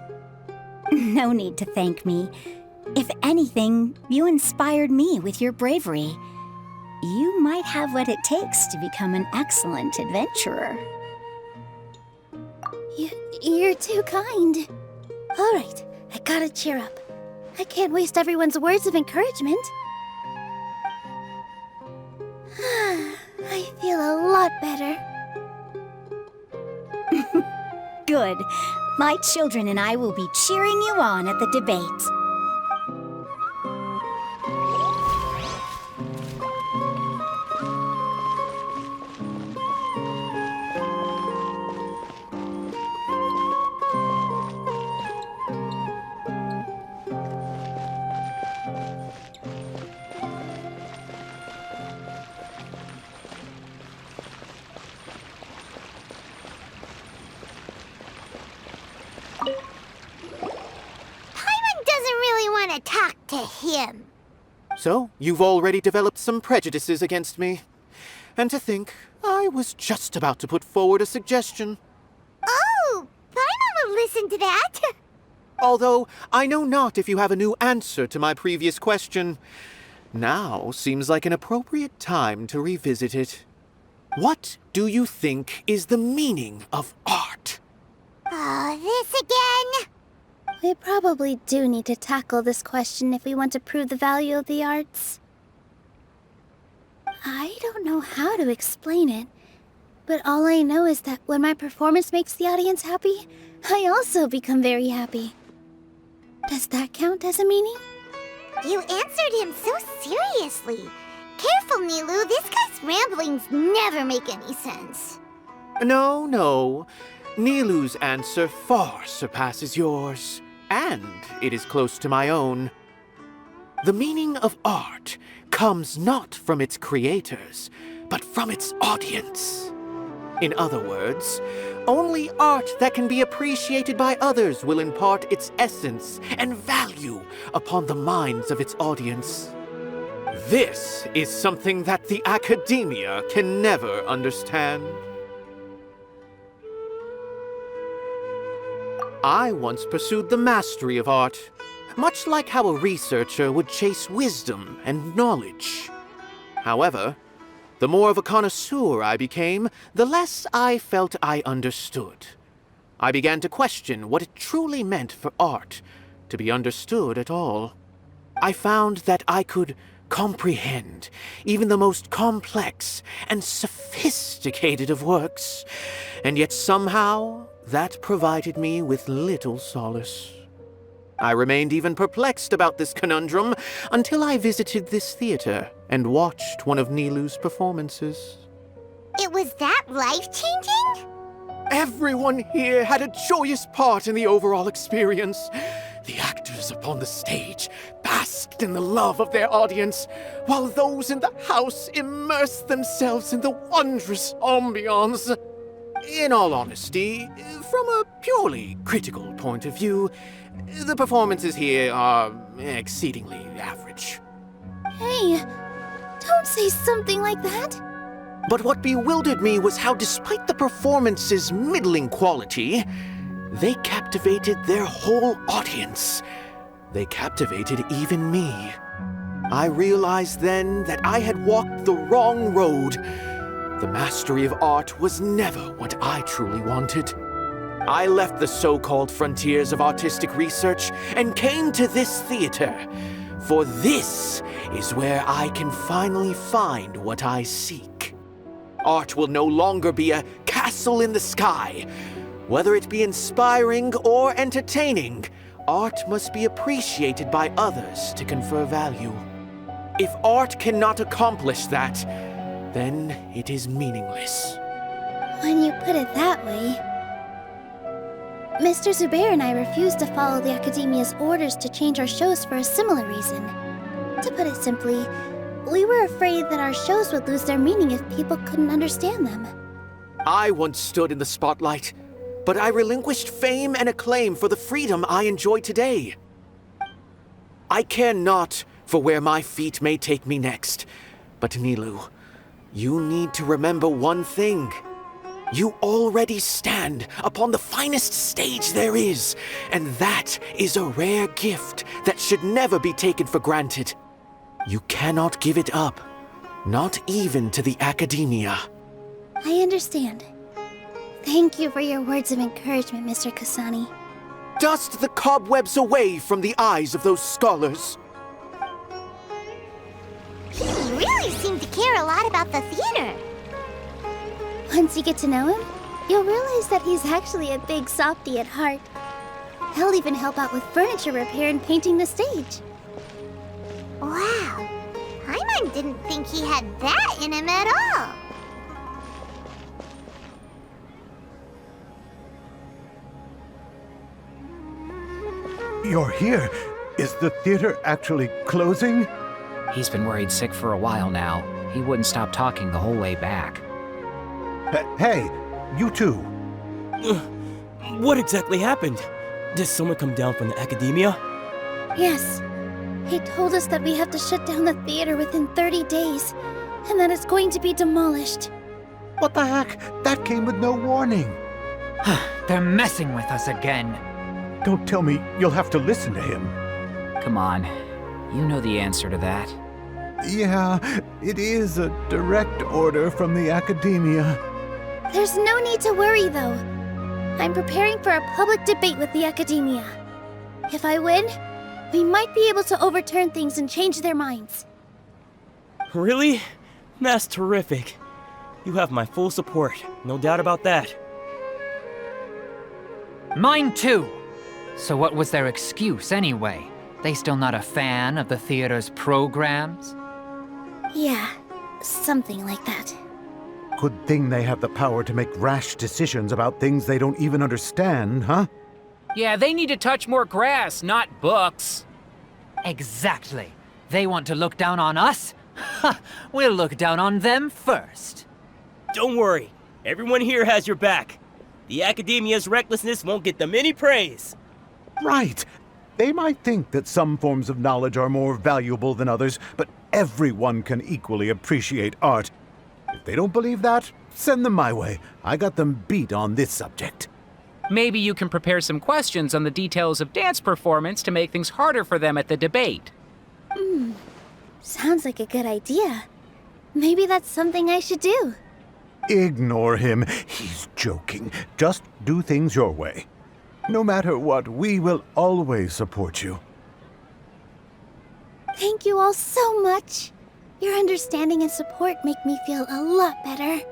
No need to thank me. If anything, you inspired me with your bravery. You might have what it takes to become an excellent adventurer. You're too kind. All right, I gotta cheer up. I can't waste everyone's words of encouragement. I feel a lot better. Good. My children and I will be cheering you on at the debate. Talk to him. So, you've already developed some prejudices against me. And to think, I was just about to put forward a suggestion. Oh, Paimon will listen to that. Although, I know not if you have a new answer to my previous question. Now seems like an appropriate time to revisit it. What do you think is the meaning of art? Oh, this again? We probably do need to tackle this question if we want to prove the value of the arts. I don't know how to explain it, but all I know is that when my performance makes the audience happy, I also become very happy. Does that count as a meaning? You answered him so seriously. Careful, Nilou, this guy's ramblings never make any sense. No. Nilou's answer far surpasses yours. And it is close to my own. The meaning of art comes not from its creators, but from its audience. In other words, only art that can be appreciated by others will impart its essence and value upon the minds of its audience. This is something that the academia can never understand. I once pursued the mastery of art, much like how a researcher would chase wisdom and knowledge. However, the more of a connoisseur I became, the less I felt I understood. I began to question what it truly meant for art to be understood at all. I found that I could comprehend even the most complex and sophisticated of works, and yet somehow that provided me with little solace. I remained even perplexed about this conundrum until I visited this theater and watched one of Nilou's performances. It was that life-changing? Everyone here had a joyous part in the overall experience. The actors upon the stage basked in the love of their audience, while those in the house immersed themselves in the wondrous ambiance. In all honesty, from a purely critical point of view, the performances here are exceedingly average. Hey, don't say something like that. But what bewildered me was how, despite the performance's middling quality, They captivated their whole audience. They captivated even me. I realized then that I had walked the wrong road. The mastery of art was never what I truly wanted. I left the so-called frontiers of artistic research and came to this theater. For this is where I can finally find what I seek. Art will no longer be a castle in the sky. Whether it be inspiring or entertaining, art must be appreciated by others to confer value. If art cannot accomplish that, then it is meaningless. When you put it that way... Mr. Zubair and I refused to follow the Academia's orders to change our shows for a similar reason. To put it simply, we were afraid that our shows would lose their meaning if people couldn't understand them. I once stood in the spotlight, but I relinquished fame and acclaim for the freedom I enjoy today. I care not for where my feet may take me next, but Nilou, you need to remember one thing. You already stand upon the finest stage there is, and that is a rare gift that should never be taken for granted. You cannot give it up, not even to the Academia. I understand. Thank you for your words of encouragement, Mr. Kasani. Dust the cobwebs away from the eyes of those scholars. He really seemed to care a lot about the theater. Once you get to know him, you'll realize that he's actually a big softie at heart. He'll even help out with furniture repair and painting the stage. Wow. Paimon didn't think he had that in him at all. You're here. Is the theater actually closing? He's been worried sick for a while now. He wouldn't stop talking the whole way back. Hey, you two. What exactly happened? Did someone come down from the Academia? Yes. He told us that we have to shut down the theater within 30 days, and that it's going to be demolished. What the heck? That came with no warning. They're messing with us again. Don't tell me you'll have to listen to him. Come on, you know the answer to that. Yeah, it is a direct order from the Academia. There's no need to worry, though. I'm preparing for a public debate with the Academia. If I win, we might be able to overturn things and change their minds. Really? That's terrific. You have my full support, no doubt about that. Mine too! So what was their excuse anyway? They still not a fan of the theater's programs? Yeah, something like that. Good thing they have the power to make rash decisions about things they don't even understand, huh? Yeah, they need to touch more grass, not books. Exactly. They want to look down on us? Ha! We'll look down on them first. Don't worry. Everyone here has your back. The Academia's recklessness won't get them any praise. Right. They might think that some forms of knowledge are more valuable than others, but everyone can equally appreciate art. If they don't believe that, send them my way. I got them beat on this subject. Maybe you can prepare some questions on the details of dance performance to make things harder for them at the debate. Sounds like a good idea. Maybe that's something I should do. Ignore him. He's joking. Just do things your way. No matter what, we will always support you. Thank you all so much. Your understanding and support make me feel a lot better.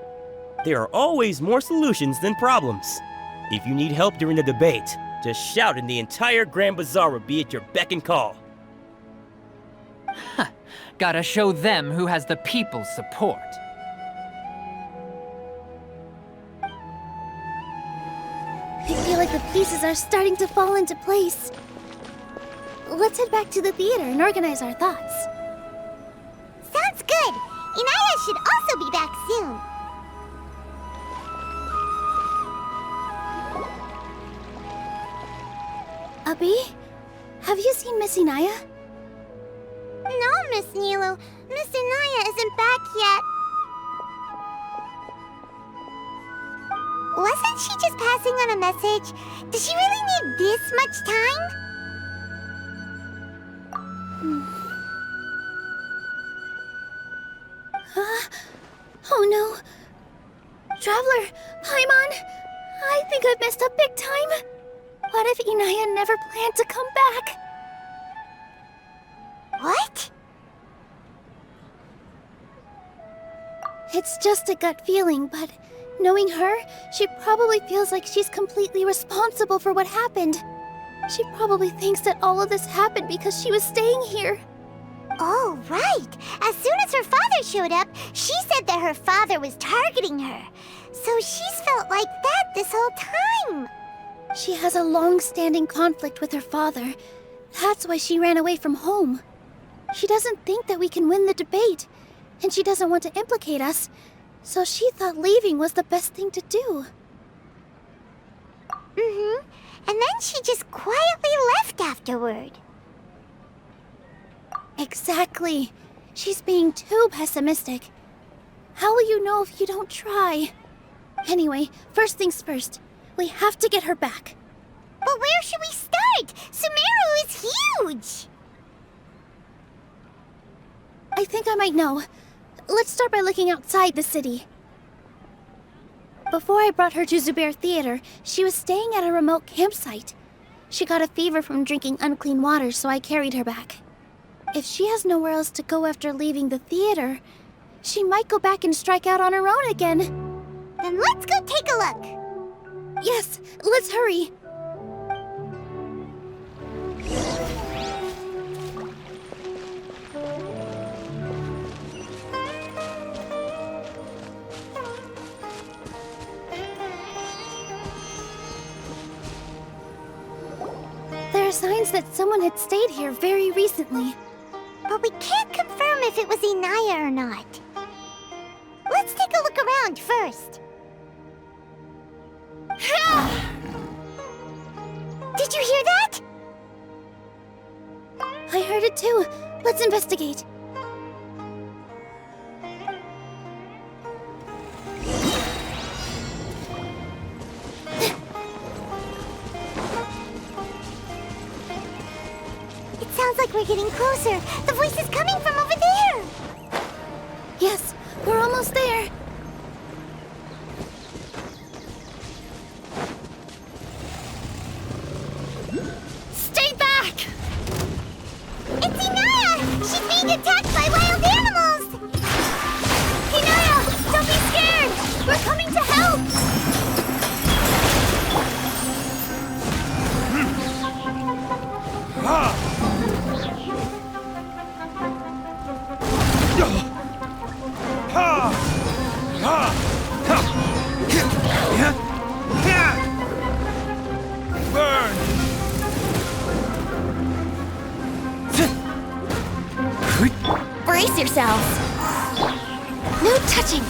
There are always more solutions than problems. If you need help during the debate, just shout and the entire Grand Bazaar will be at your beck and call. Gotta show them who has the people's support. I feel like the pieces are starting to fall into place. Let's head back to the theater and organize our thoughts. Sounds good. Inaya should also be back soon. Abi, have you seen Miss Inaya? No, Miss Nilou. Miss Inaya isn't back yet. Wasn't she just passing on a message? Does she really need this much time? Oh no. Traveler, Paimon, I think I've messed up big time. What if Inaya never planned to come back? What? It's just a gut feeling, but knowing her, she probably feels like she's completely responsible for what happened. She probably thinks that all of this happened because she was staying here. Oh, right. As soon as her father showed up, she said that her father was targeting her. So she's felt like that this whole time. She has a long-standing conflict with her father. That's why she ran away from home. She doesn't think that we can win the debate, and she doesn't want to implicate us, so she thought leaving was the best thing to do. Mm-hmm. And then she just quietly left afterward. Exactly. She's being too pessimistic. How will you know if you don't try? Anyway, first things first. We have to get her back. But where should we start? Sumeru is huge! I think I might know. Let's start by looking outside the city. Before I brought her to Zubair Theater, she was staying at a remote campsite. She got a fever from drinking unclean water, so I carried her back. If she has nowhere else to go after leaving the theater, she might go back and strike out on her own again. Then let's go take a look. Yes, let's hurry. There are signs that someone had stayed here very recently. But we can't confirm if it was Inaya or not. Let's take a look around first. Did you hear that? I heard it too. Let's investigate. It sounds like we're getting closer. The voice is coming from over there. Yes, we're almost there. Stay back! It's Inaya! She's being attacked by wild animals! Inaya, don't be scared! We're coming to help! Burn! Brace yourselves! No touching!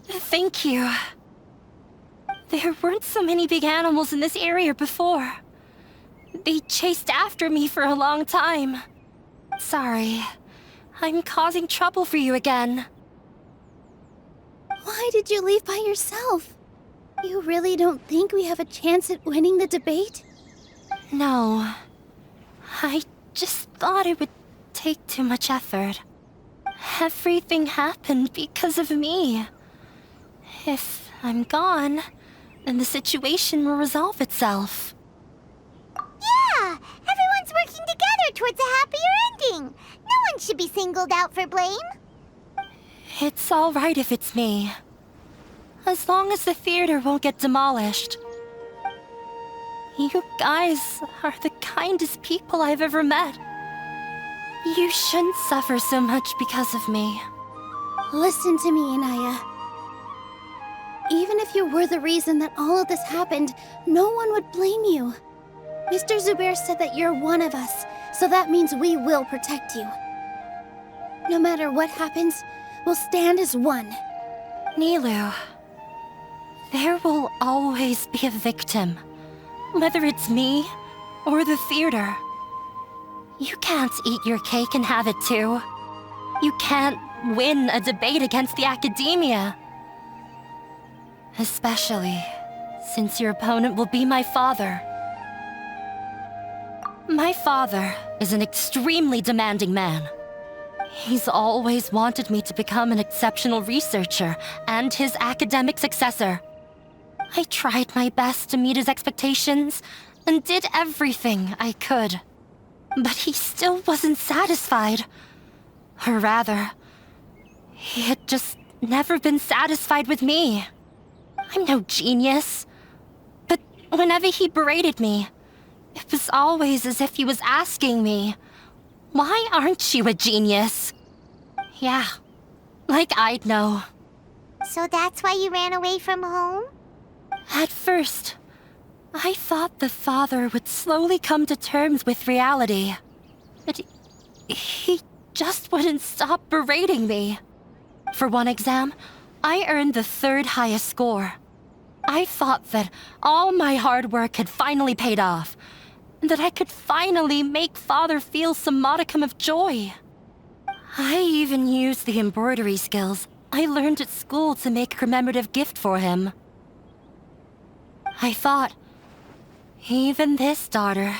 Thank you. There weren't so many big animals in this area before. They chased after me for a long time. Sorry. I'm causing trouble for you again. Why did you leave by yourself? You really don't think we have a chance at winning the debate? No. I just thought it would take too much effort. Everything happened because of me. If I'm gone, then the situation will resolve itself. Yeah! Everyone's working together towards a happier ending. No one should be singled out for blame. It's all right if it's me. As long as the theater won't get demolished. You guys are the kindest people I've ever met. You shouldn't suffer so much because of me. Listen to me, Inaya. Even if you were the reason that all of this happened, no one would blame you. Mr. Zubair said that you're one of us, so that means we will protect you. No matter what happens, we'll stand as one. Nilou, there will always be a victim. Whether it's me or the theater. You can't eat your cake and have it too. You can't win a debate against the academia. Especially since your opponent will be my father. My father is an extremely demanding man. He's always wanted me to become an exceptional researcher and his academic successor. I tried my best to meet his expectations and did everything I could. But he still wasn't satisfied. Or rather, he had just never been satisfied with me. I'm no genius. But whenever he berated me, it was always as if he was asking me, "Why aren't you a genius?" Yeah, like I'd know. So that's why you ran away from home? At first, I thought the father would slowly come to terms with reality. But he just wouldn't stop berating me. For one exam, I earned the 3rd highest score. I thought that all my hard work had finally paid off, and that I could finally make father feel some modicum of joy. I even used the embroidery skills I learned at school to make a commemorative gift for him. I thought, even this daughter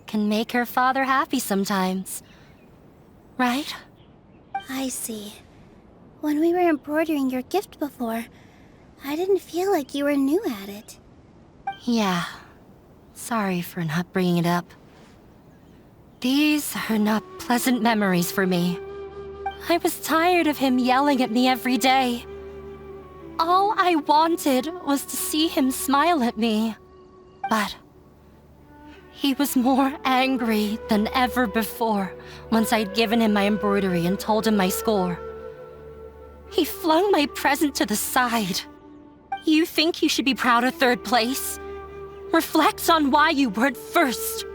can make her father happy sometimes. Right? I see. When we were embroidering your gift before, I didn't feel like you were new at it. Yeah. Sorry for not bringing it up. These are not pleasant memories for me. I was tired of him yelling at me every day. All I wanted was to see him smile at me. But he was more angry than ever before once I'd given him my embroidery and told him my score. He flung my present to the side. You think you should be proud of 3rd place? Reflect on why you weren't 1st.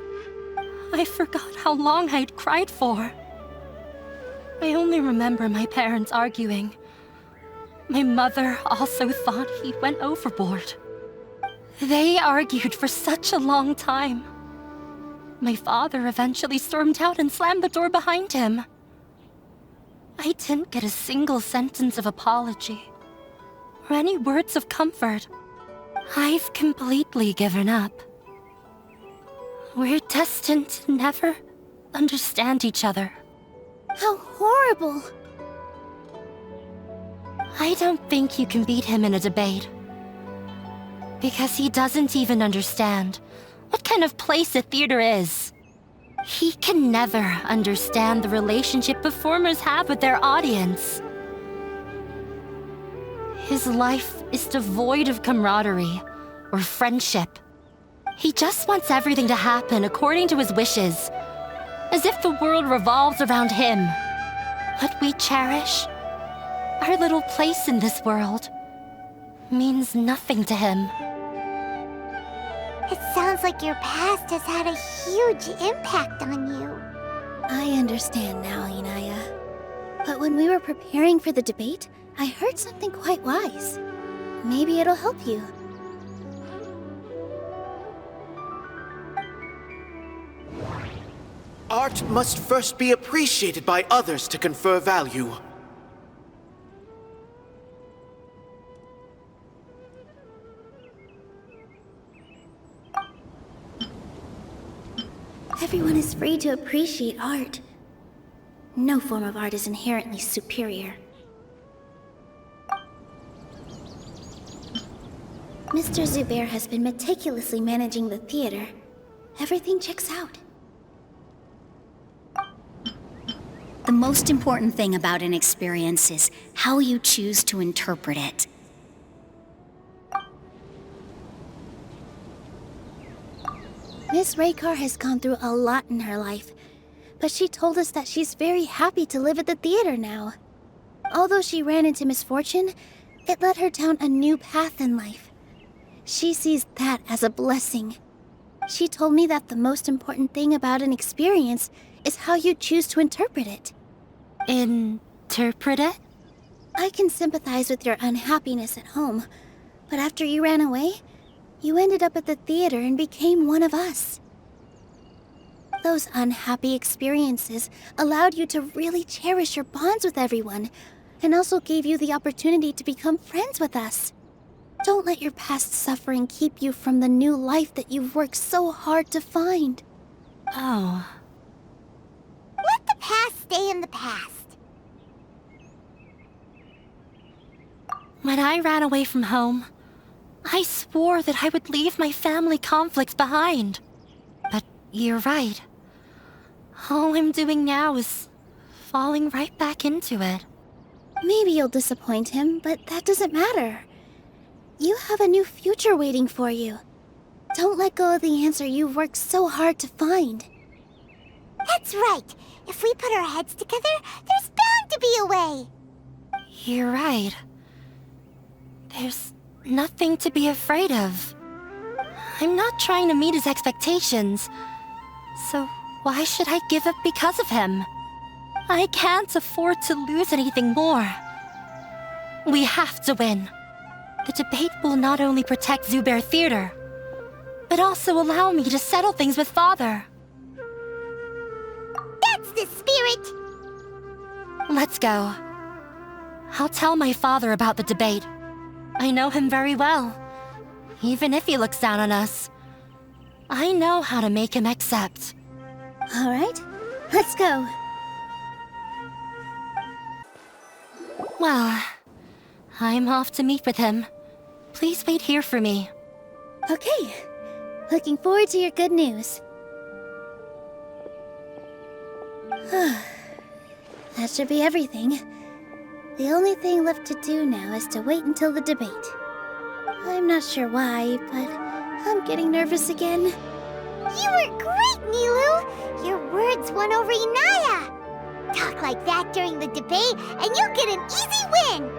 I forgot how long I'd cried for. I only remember my parents arguing. My mother also thought he went overboard. They argued for such a long time. My father eventually stormed out and slammed the door behind him. I didn't get a single sentence of apology or any words of comfort. I've completely given up. We're destined to never understand each other. How horrible! I don't think you can beat him in a debate. Because he doesn't even understand what kind of place a theater is. He can never understand the relationship performers have with their audience. His life is devoid of camaraderie or friendship. He just wants everything to happen according to his wishes, as if the world revolves around him. What we cherish, our little place in this world, means nothing to him. It sounds like your past has had a huge impact on you. I understand now, Inaya. But when we were preparing for the debate, I heard something quite wise. Maybe it'll help you. Art must first be appreciated by others to confer value. Everyone is free to appreciate art. No form of art is inherently superior. Mr. Zubair has been meticulously managing the theater. Everything checks out. The most important thing about an experience is how you choose to interpret it. Miss Raykar has gone through a lot in her life, but she told us that she's very happy to live at the theater now. Although she ran into misfortune, it led her down a new path in life. She sees that as a blessing. She told me that the most important thing about an experience is how you choose to interpret it. Interpret it? I can sympathize with your unhappiness at home, but after you ran away, you ended up at the theater and became one of us. Those unhappy experiences allowed you to really cherish your bonds with everyone, and also gave you the opportunity to become friends with us. Don't let your past suffering keep you from the new life that you've worked so hard to find. Oh. Let the past stay in the past. When I ran away from home, I swore that I would leave my family conflicts behind. But you're right. All I'm doing now is falling right back into it. Maybe you'll disappoint him, but that doesn't matter. You have a new future waiting for you. Don't let go of the answer you've worked so hard to find. That's right. If we put our heads together, there's bound to be a way. You're right. There's nothing to be afraid of. I'm not trying to meet his expectations, so why should I give up because of him? I can't afford to lose anything more. We have to win. The debate will not only protect Zubair Theater, but also allow me to settle things with Father. That's the spirit! Let's go. I'll tell my father about the debate. I know him very well. Even if he looks down on us, I know how to make him accept. All right, let's go. Well, I'm off to meet with him. Please wait here for me. Okay. Looking forward to your good news. That should be everything. The only thing left to do now is to wait until the debate. I'm not sure why, but I'm getting nervous again. You were great, Nilou! Your words won over Inaya! Talk like that during the debate, and you'll get an easy win!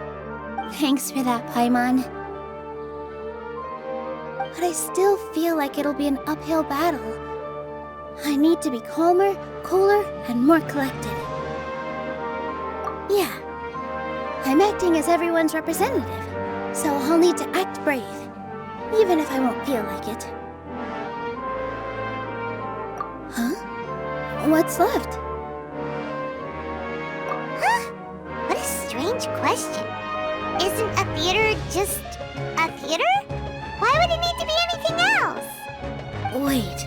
Thanks for that, Paimon. But I still feel like it'll be an uphill battle. I need to be calmer, cooler, and more collected. Yeah, I'm acting as everyone's representative, so I'll need to act brave, even if I won't feel like it. Huh? What's left? Huh? What a strange question. Isn't a theater just a theater? Why would it need to be anything else? Wait,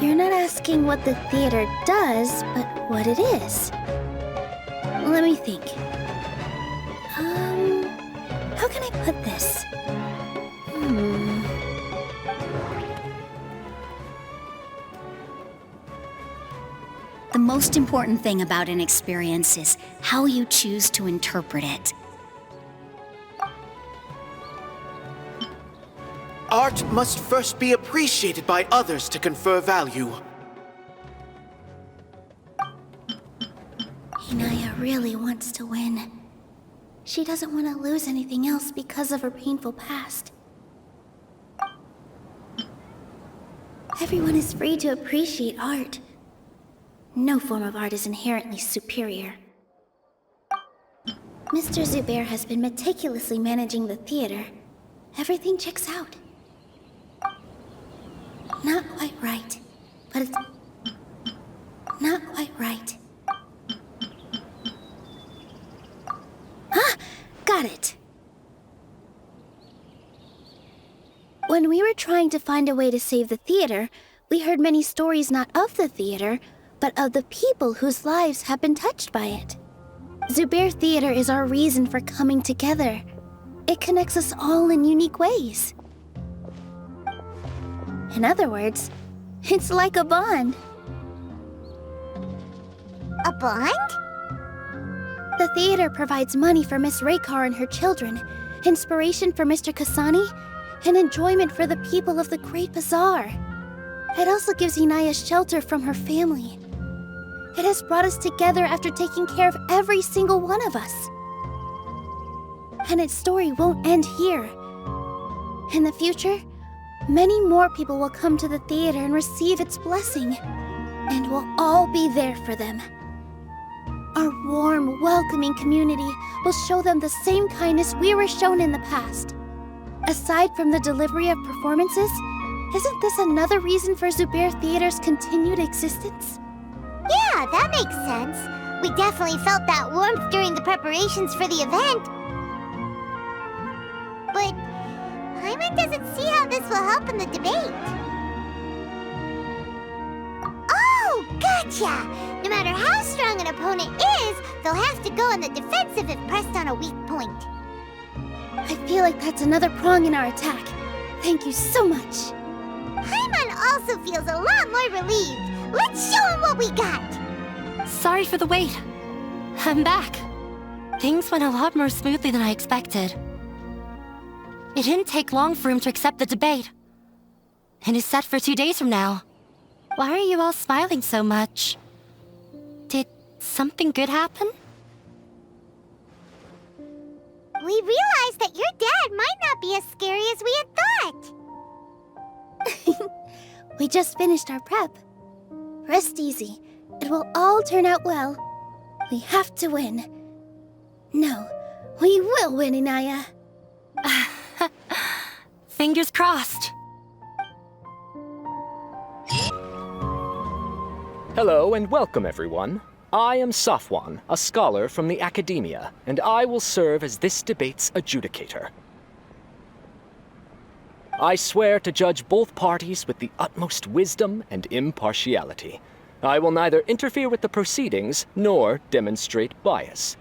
you're not asking what the theater does, but what it is. Let me think. How can I put this? The most important thing about an experience is how you choose to interpret it. Art must first be appreciated by others to confer value. Inaya really wants to win. She doesn't want to lose anything else because of her painful past. Everyone is free to appreciate art. No form of art is inherently superior. Mr. Zubair has been meticulously managing the theater. Everything checks out. Not quite right, but it's not quite right. Ah! Got it! When we were trying to find a way to save the theater, we heard many stories not of the theater, but of the people whose lives have been touched by it. Zubair Theater is our reason for coming together. It connects us all in unique ways. In other words, it's like a bond. A bond? The theater provides money for Miss Raykar and her children, inspiration for Mr. Kasani, and enjoyment for the people of the Great Bazaar. It also gives Inaya shelter from her family. It has brought us together after taking care of every single one of us. And its story won't end here. In the future, many more people will come to the theater and receive its blessing, and we'll all be there for them. Our warm, welcoming community will show them the same kindness we were shown in the past. Aside from the delivery of performances, Isn't this another reason for Zubair Theater's continued existence? Yeah, that makes sense. We definitely felt that warmth during the preparations for the event. But Paimon doesn't see how this will help in the debate. Oh, gotcha! No matter how strong an opponent is, they'll have to go on the defensive if pressed on a weak point. I feel like that's another prong in our attack. Thank you so much. Paimon also feels a lot more relieved. Let's show him what we got! Sorry for the wait. I'm back. Things went a lot more smoothly than I expected. It didn't take long for him to accept the debate. It is set for 2 days from now. Why are you all smiling so much? Did something good happen? We realized that your dad might not be as scary as we had thought. We just finished our prep. Rest easy. It will all turn out well. We have to win. No, we will win, Inaya. Fingers crossed. Hello and welcome, everyone. I am Safwan, a scholar from the Academia, and I will serve as this debate's adjudicator. I swear to judge both parties with the utmost wisdom and impartiality. I will neither interfere with the proceedings nor demonstrate bias.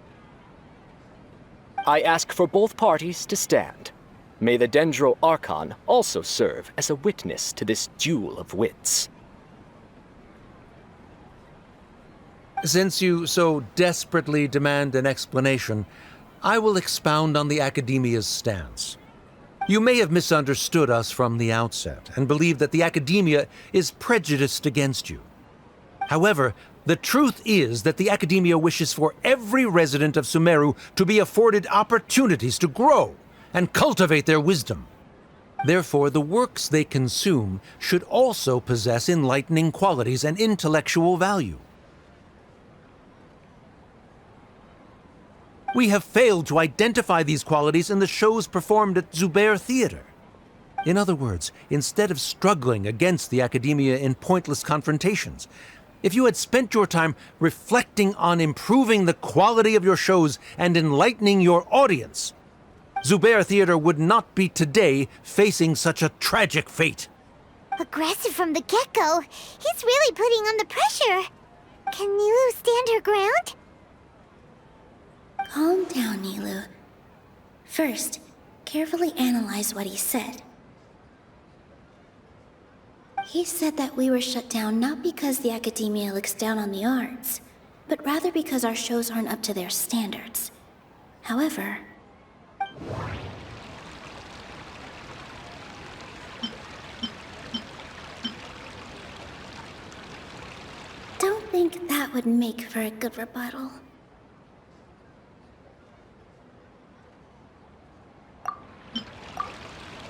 I ask for both parties to stand. May the Dendro Archon also serve as a witness to this duel of wits. Since you so desperately demand an explanation, I will expound on the Academia's stance. You may have misunderstood us from the outset and believe that the Academia is prejudiced against you. However, the truth is that the Academia wishes for every resident of Sumeru to be afforded opportunities to grow and cultivate their wisdom. Therefore, the works they consume should also possess enlightening qualities and intellectual value. We have failed to identify these qualities in the shows performed at Zubair Theater. In other words, instead of struggling against the Academia in pointless confrontations, if you had spent your time reflecting on improving the quality of your shows and enlightening your audience, Zubair Theater would not be today facing such a tragic fate. Aggressive from the get-go. He's really putting on the pressure. Can Nilou stand her ground? Calm down, Nilou. First, carefully analyze what he said. He said that we were shut down not because the Academia looks down on the arts, but rather because our shows aren't up to their standards. However, don't think that would make for a good rebuttal.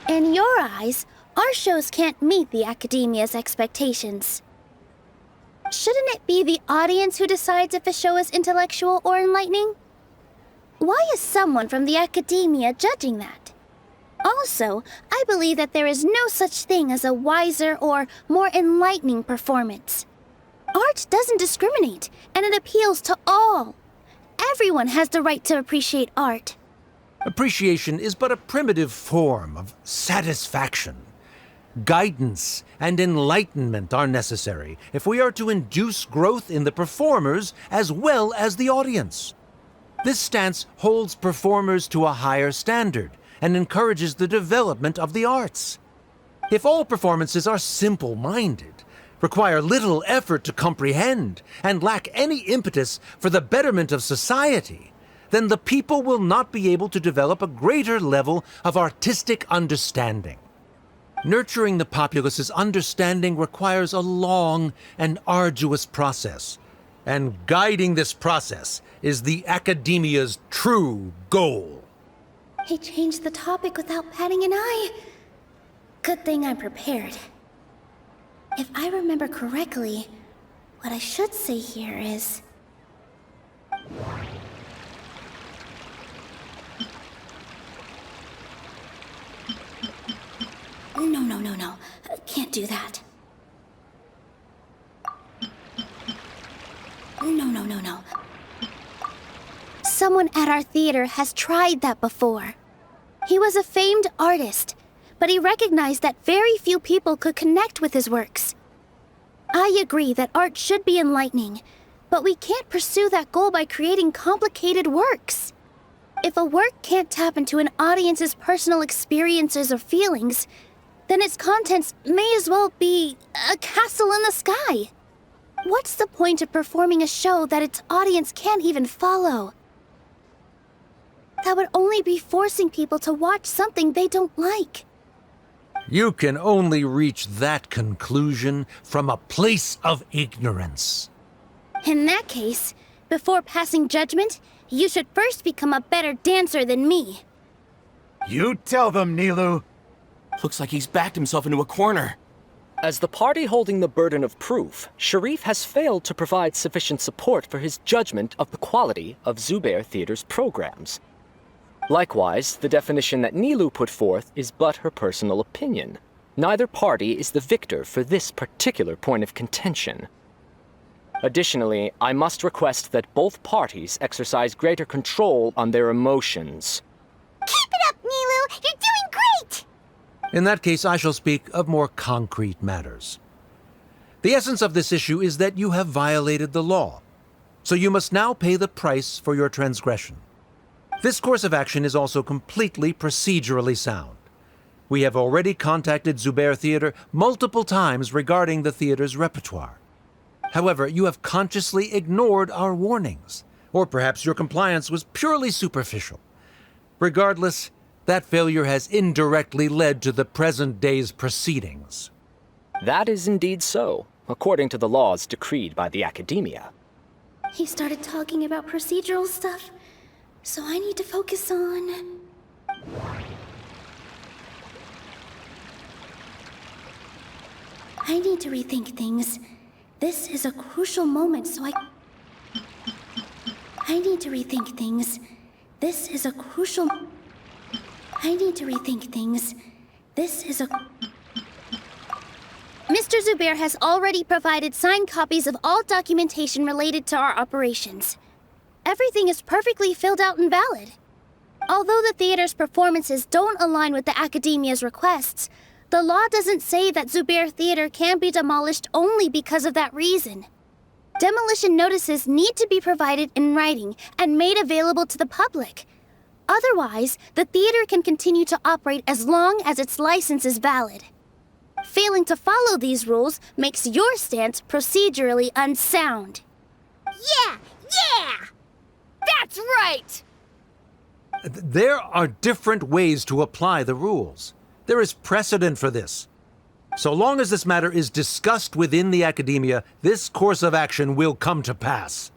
In your eyes, our shows can't meet the Academia's expectations. Shouldn't it be the audience who decides if a show is intellectual or enlightening? Why is someone from the Academia judging that? Also, I believe that there is no such thing as a wiser or more enlightening performance. Art doesn't discriminate, and it appeals to all. Everyone has the right to appreciate art. Appreciation is but a primitive form of satisfaction. Guidance and enlightenment are necessary if we are to induce growth in the performers as well as the audience. This stance holds performers to a higher standard and encourages the development of the arts. If all performances are simple-minded, require little effort to comprehend, and lack any impetus for the betterment of society, then the people will not be able to develop a greater level of artistic understanding. Nurturing the populace's understanding requires a long and arduous process, and guiding this process is the Academia's true goal. He changed the topic without batting an eye. Good thing I'm prepared. If I remember correctly, what I should say here is... No. Can't do that. No. Someone at our theater has tried that before. He was a famed artist, but he recognized that very few people could connect with his works. I agree that art should be enlightening, but we can't pursue that goal by creating complicated works. If a work can't tap into an audience's personal experiences or feelings, then its contents may as well be a castle in the sky. What's the point of performing a show that its audience can't even follow? That would only be forcing people to watch something they don't like. You can only reach that conclusion from a place of ignorance. In that case, before passing judgment, you should first become a better dancer than me. You tell them, Nilou. Looks like he's backed himself into a corner. As the party holding the burden of proof, Sharif has failed to provide sufficient support for his judgment of the quality of Zubair Theater's programs. Likewise, the definition that Nilou put forth is but her personal opinion. Neither party is the victor for this particular point of contention. Additionally, I must request that both parties exercise greater control on their emotions. Keep it up, Nilou! You're doing great! In that case, I shall speak of more concrete matters. The essence of this issue is that you have violated the law, so you must now pay the price for your transgression. This course of action is also completely procedurally sound. We have already contacted Zubair Theater multiple times regarding the theater's repertoire. However, you have consciously ignored our warnings, or perhaps your compliance was purely superficial. Regardless, that failure has indirectly led to the present day's proceedings. That is indeed so, according to the laws decreed by the Academia. He started talking about procedural stuff, so I need to focus on... I need to rethink things. This is a crucial moment, so I need to rethink things. This is a crucial... I need to rethink things. This is a... Mr. Zubair has already provided signed copies of all documentation related to our operations. Everything is perfectly filled out and valid. Although the theater's performances don't align with the Academia's requests, the law doesn't say that Zubair Theater can be demolished only because of that reason. Demolition notices need to be provided in writing and made available to the public. Otherwise, the theater can continue to operate as long as its license is valid. Failing to follow these rules makes your stance procedurally unsound. Yeah! That's right! There are different ways to apply the rules. There is precedent for this. So long as this matter is discussed within the Academia, this course of action will come to pass.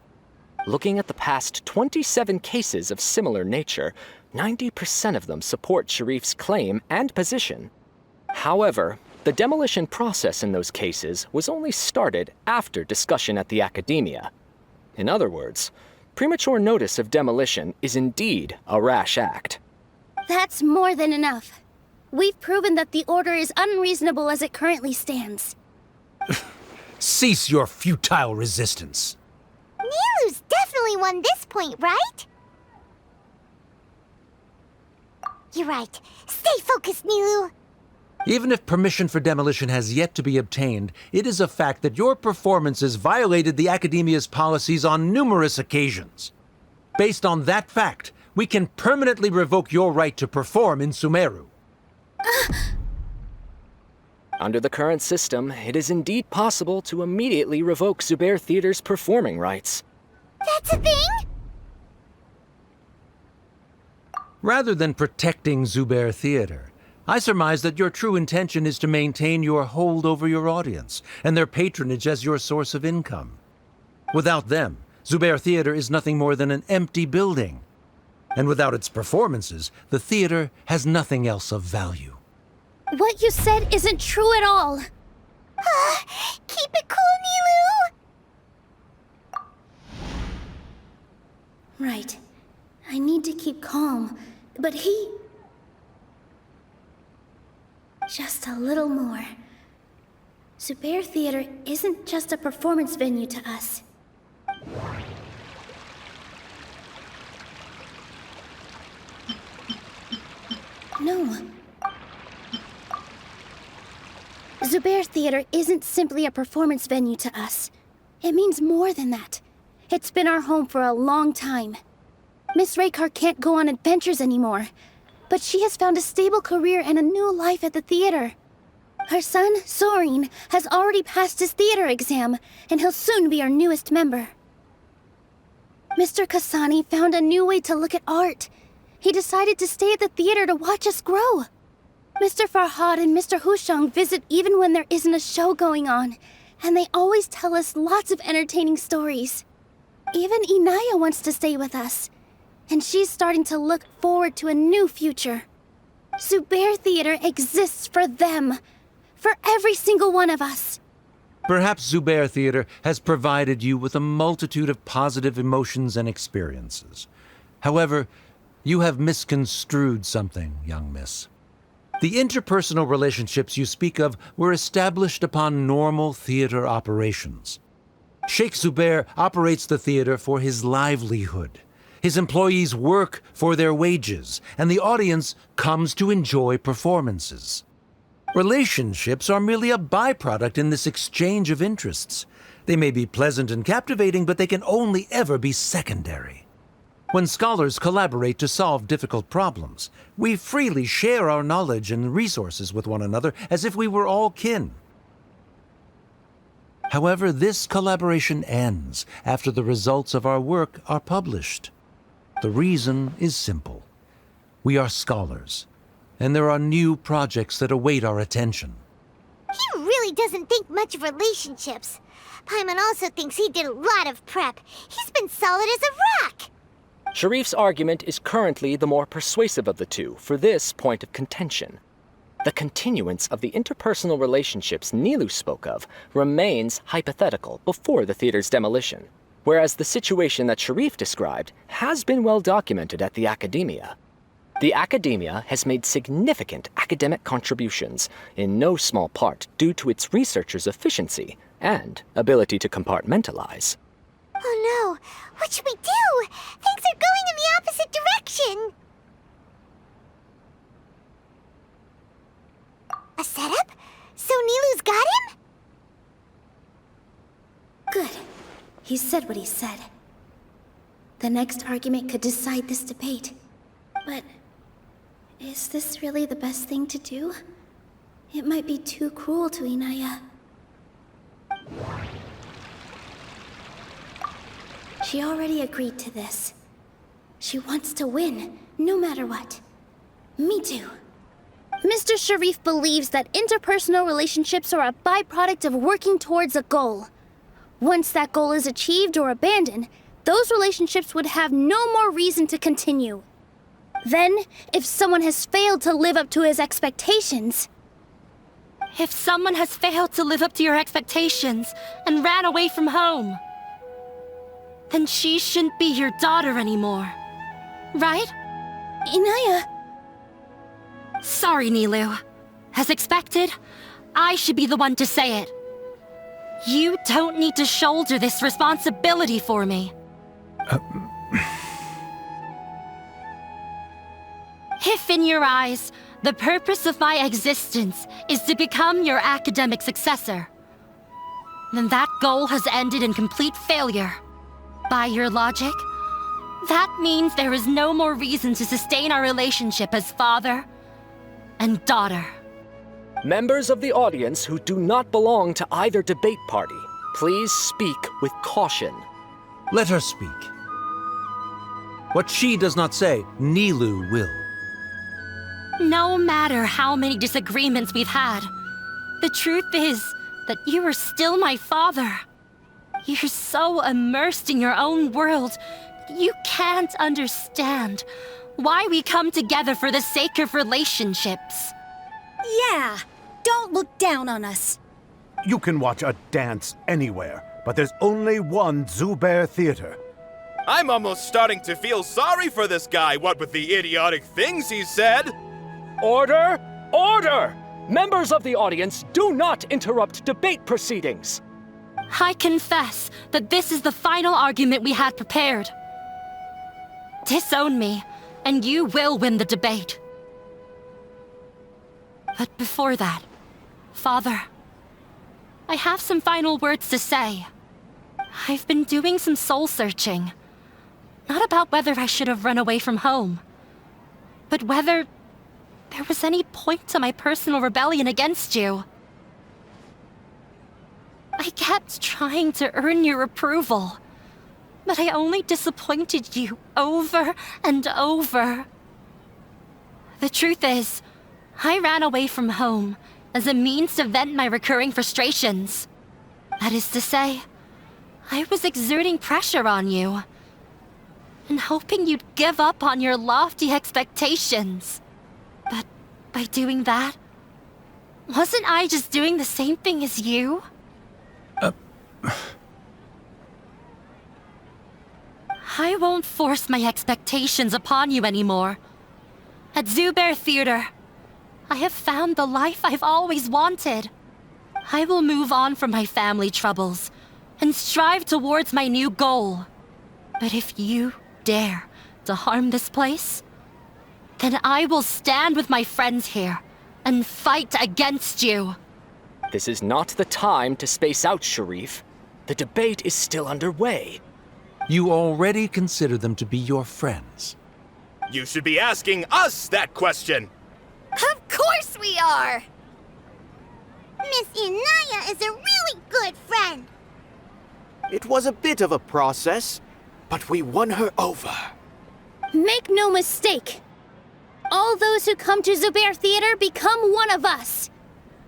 Looking at the past 27 cases of similar nature, 90% of them support Sharif's claim and position. However, the demolition process in those cases was only started after discussion at the Academia. In other words, premature notice of demolition is indeed a rash act. That's more than enough. We've proven that the order is unreasonable as it currently stands. Cease your futile resistance. Nilou's definitely won this point, right? You're right. Stay focused, Nilou. Even if permission for demolition has yet to be obtained, it is a fact that your performances violated the Academia's policies on numerous occasions. Based on that fact, we can permanently revoke your right to perform in Sumeru. Under the current system, it is indeed possible to immediately revoke Zubair Theater's performing rights. That's a thing? Rather than protecting Zubair Theater, I surmise that your true intention is to maintain your hold over your audience and their patronage as your source of income. Without them, Zubair Theater is nothing more than an empty building. And without its performances, the theater has nothing else of value. What you said isn't true at all. Keep it cool, Nilou. Right. I need to keep calm, but he... Just a little more. Zubair Theater isn't just a performance venue to us. No. Zubair Theater isn't simply a performance venue to us. It means more than that. It's been our home for a long time. Miss Raykar can't go on adventures anymore, but she has found a stable career and a new life at the theater. Her son, Soren, has already passed his theater exam, and he'll soon be our newest member. Mr. Kasani found a new way to look at art. He decided to stay at the theater to watch us grow. Mr. Farhad and Mr. Hushang visit even when there isn't a show going on, and they always tell us lots of entertaining stories. Even Inaya wants to stay with us, and she's starting to look forward to a new future. Zubair Theater exists for them, for every single one of us. Perhaps Zubair Theater has provided you with a multitude of positive emotions and experiences. However, you have misconstrued something, young miss. The interpersonal relationships you speak of were established upon normal theater operations. Sheikh Zubair operates the theater for his livelihood. His employees work for their wages, and the audience comes to enjoy performances. Relationships are merely a byproduct in this exchange of interests. They may be pleasant and captivating, but they can only ever be secondary. When scholars collaborate to solve difficult problems, we freely share our knowledge and resources with one another as if we were all kin. However, this collaboration ends after the results of our work are published. The reason is simple. We are scholars, and there are new projects that await our attention. He really doesn't think much of relationships. Paimon also thinks he did a lot of prep. He's been solid as a rock. Sharif's argument is currently the more persuasive of the two for this point of contention. The continuance of the interpersonal relationships Nilou spoke of remains hypothetical before the theater's demolition, whereas the situation that Sharif described has been well documented at the Academia. The Academia has made significant academic contributions, in no small part due to its researchers' efficiency and ability to compartmentalize. Oh no! What should we do? Things are going in the opposite direction! A setup? So Nilou's got him? Good. He said what he said. The next argument could decide this debate. But is this really the best thing to do? It might be too cruel to Inaya. She already agreed to this. She wants to win, no matter what. Me too. Mr. Sharif believes that interpersonal relationships are a byproduct of working towards a goal. Once that goal is achieved or abandoned, those relationships would have no more reason to continue. Then, if someone has failed to live up to his expectations... If someone has failed to live up to your expectations and ran away from home, then she shouldn't be your daughter anymore. Right? Inaya... Sorry, Nilou. As expected, I should be the one to say it. You don't need to shoulder this responsibility for me. If in your eyes, the purpose of my existence is to become your academic successor, then that goal has ended in complete failure. By your logic, that means there is no more reason to sustain our relationship as father and daughter. Members of the audience who do not belong to either debate party, please speak with caution. Let her speak. What she does not say, Nilou will. No matter how many disagreements we've had, the truth is that you are still my father. You're so immersed in your own world, you can't understand why we come together for the sake of relationships. Yeah, don't look down on us. You can watch a dance anywhere, but there's only one Zubair Theater. I'm almost starting to feel sorry for this guy, what with the idiotic things he said. Order! Order! Members of the audience, do not interrupt debate proceedings. I confess that this is the final argument we had prepared. Disown me, and you will win the debate. But before that, Father, I have some final words to say. I've been doing some soul-searching. Not about whether I should have run away from home, but whether there was any point to my personal rebellion against you. I kept trying to earn your approval, but I only disappointed you over and over. The truth is, I ran away from home as a means to vent my recurring frustrations. That is to say, I was exerting pressure on you, and hoping you'd give up on your lofty expectations. But by doing that, wasn't I just doing the same thing as you? I won't force my expectations upon you anymore. At Zubair Theater, I have found the life I've always wanted. I will move on from my family troubles and strive towards my new goal. But if you dare to harm this place, then I will stand with my friends here and fight against you. This is not the time to space out, Sharif. The debate is still underway. You already consider them to be your friends. You should be asking us that question. Of course we are! Miss Inaya is a really good friend. It was a bit of a process, but we won her over. Make no mistake. All those who come to Zubair Theater become one of us.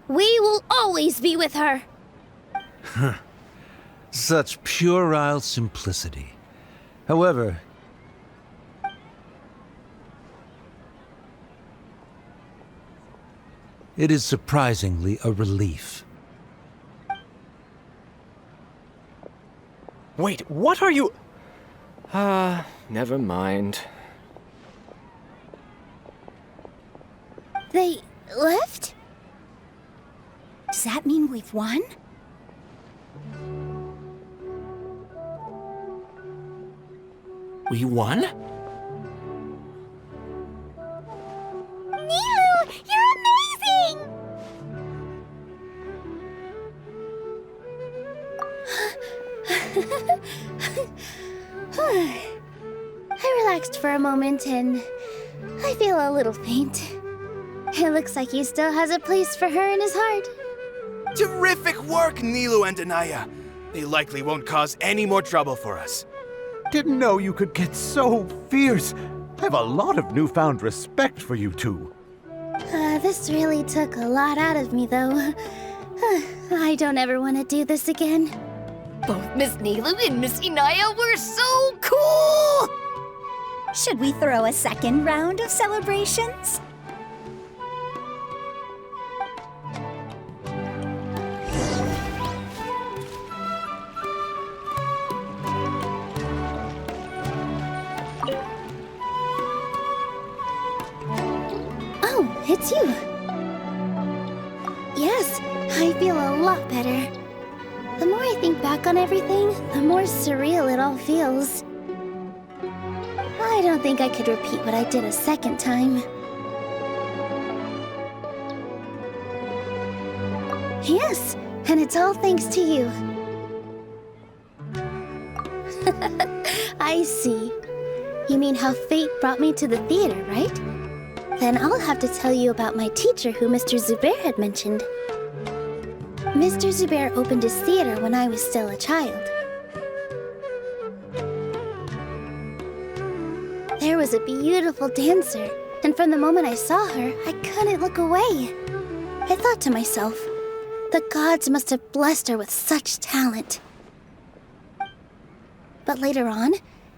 We will always be with her. Such puerile simplicity. However, it is surprisingly a relief. Wait, what are you... never mind. They left? Does that mean we've won? We won? Nilu, you're amazing! I relaxed for a moment and I feel a little faint. It looks like he still has a place for her in his heart. Terrific work, Nilu and Anaya. They likely won't cause any more trouble for us. Didn't know you could get so fierce. I have a lot of newfound respect for you two. This really took a lot out of me, though. I don't ever want to do this again. Both Miss Nilu and Miss Inaya were so cool! Should we throw a second round of celebrations? Oh, it's you. Yes, I feel a lot better. The more I think back on everything, the more surreal it all feels. I don't think I could repeat what I did a second time. Yes, and it's all thanks to you. I see. You mean how fate brought me to the theater, right? Then I'll have to tell you about my teacher who Mr. Zubair had mentioned. Mr. Zubair opened his theater when I was still a child. There was a beautiful dancer, and from the moment I saw her, I couldn't look away. I thought to myself, the gods must have blessed her with such talent. But later on,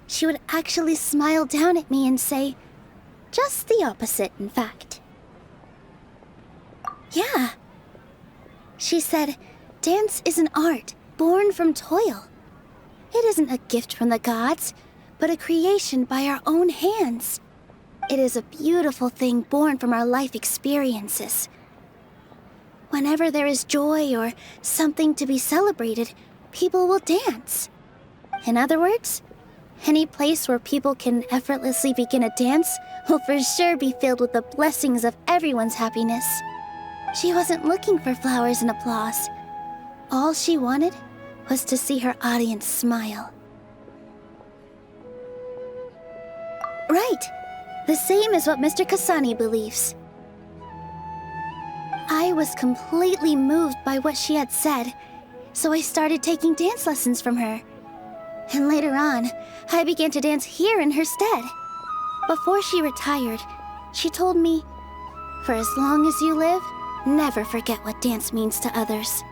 she would actually smile down at me and say, just the opposite, in fact. Yeah. She said, dance is an art born from toil. It isn't a gift from the gods, but a creation by our own hands. It is a beautiful thing born from our life experiences. Whenever there is joy or something to be celebrated, people will dance. In other words, any place where people can effortlessly begin a dance will for sure be filled with the blessings of everyone's happiness. She wasn't looking for flowers and applause. All she wanted was to see her audience smile. Right. The same as what Mr. Kasani believes. I was completely moved by what she had said, so I started taking dance lessons from her. And later on, I began to dance here in her stead. Before she retired, she told me, "For as long as you live, never forget what dance means to others."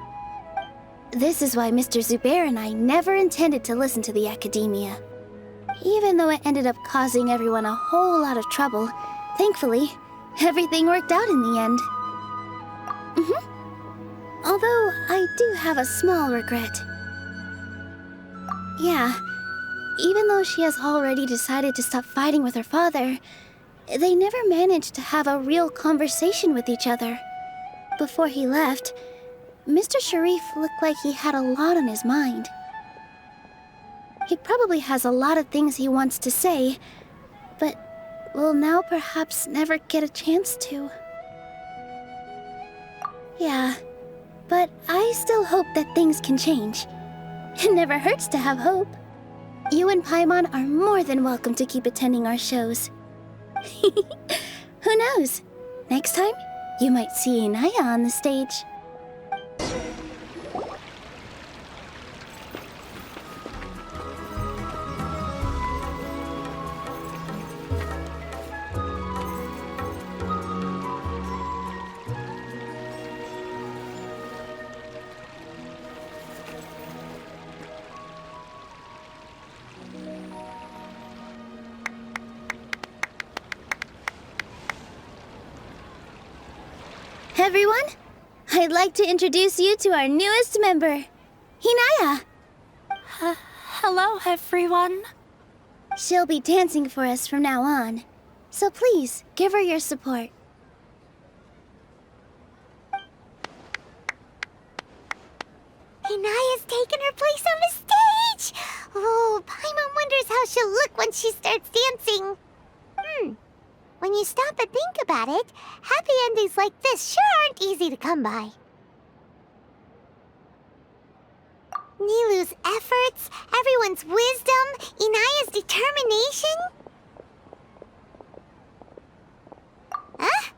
This is why Mr. Zubair and I never intended to listen to the academia. Even though it ended up causing everyone a whole lot of trouble, thankfully, everything worked out in the end. Although I do have a small regret. Yeah, even though she has already decided to stop fighting with her father, they never managed to have a real conversation with each other. Before he left, Mr. Sharif looked like he had a lot on his mind. He probably has a lot of things he wants to say, but will now perhaps never get a chance to. Yeah, but I still hope that things can change. It never hurts to have hope. You and Paimon are more than welcome to keep attending our shows. Who knows? Next time, you might see Inaya on the stage. Everyone, I'd like to introduce you to our newest member, Hinaya. Hello, everyone. She'll be dancing for us from now on, so please give her your support. Hinaya's taken her place on the stage! Oh, Paimon wonders how she'll look when she starts dancing. When you stop and think about it, happy endings like this sure aren't easy to come by. Nilou's efforts, everyone's wisdom, Inaya's determination. Huh?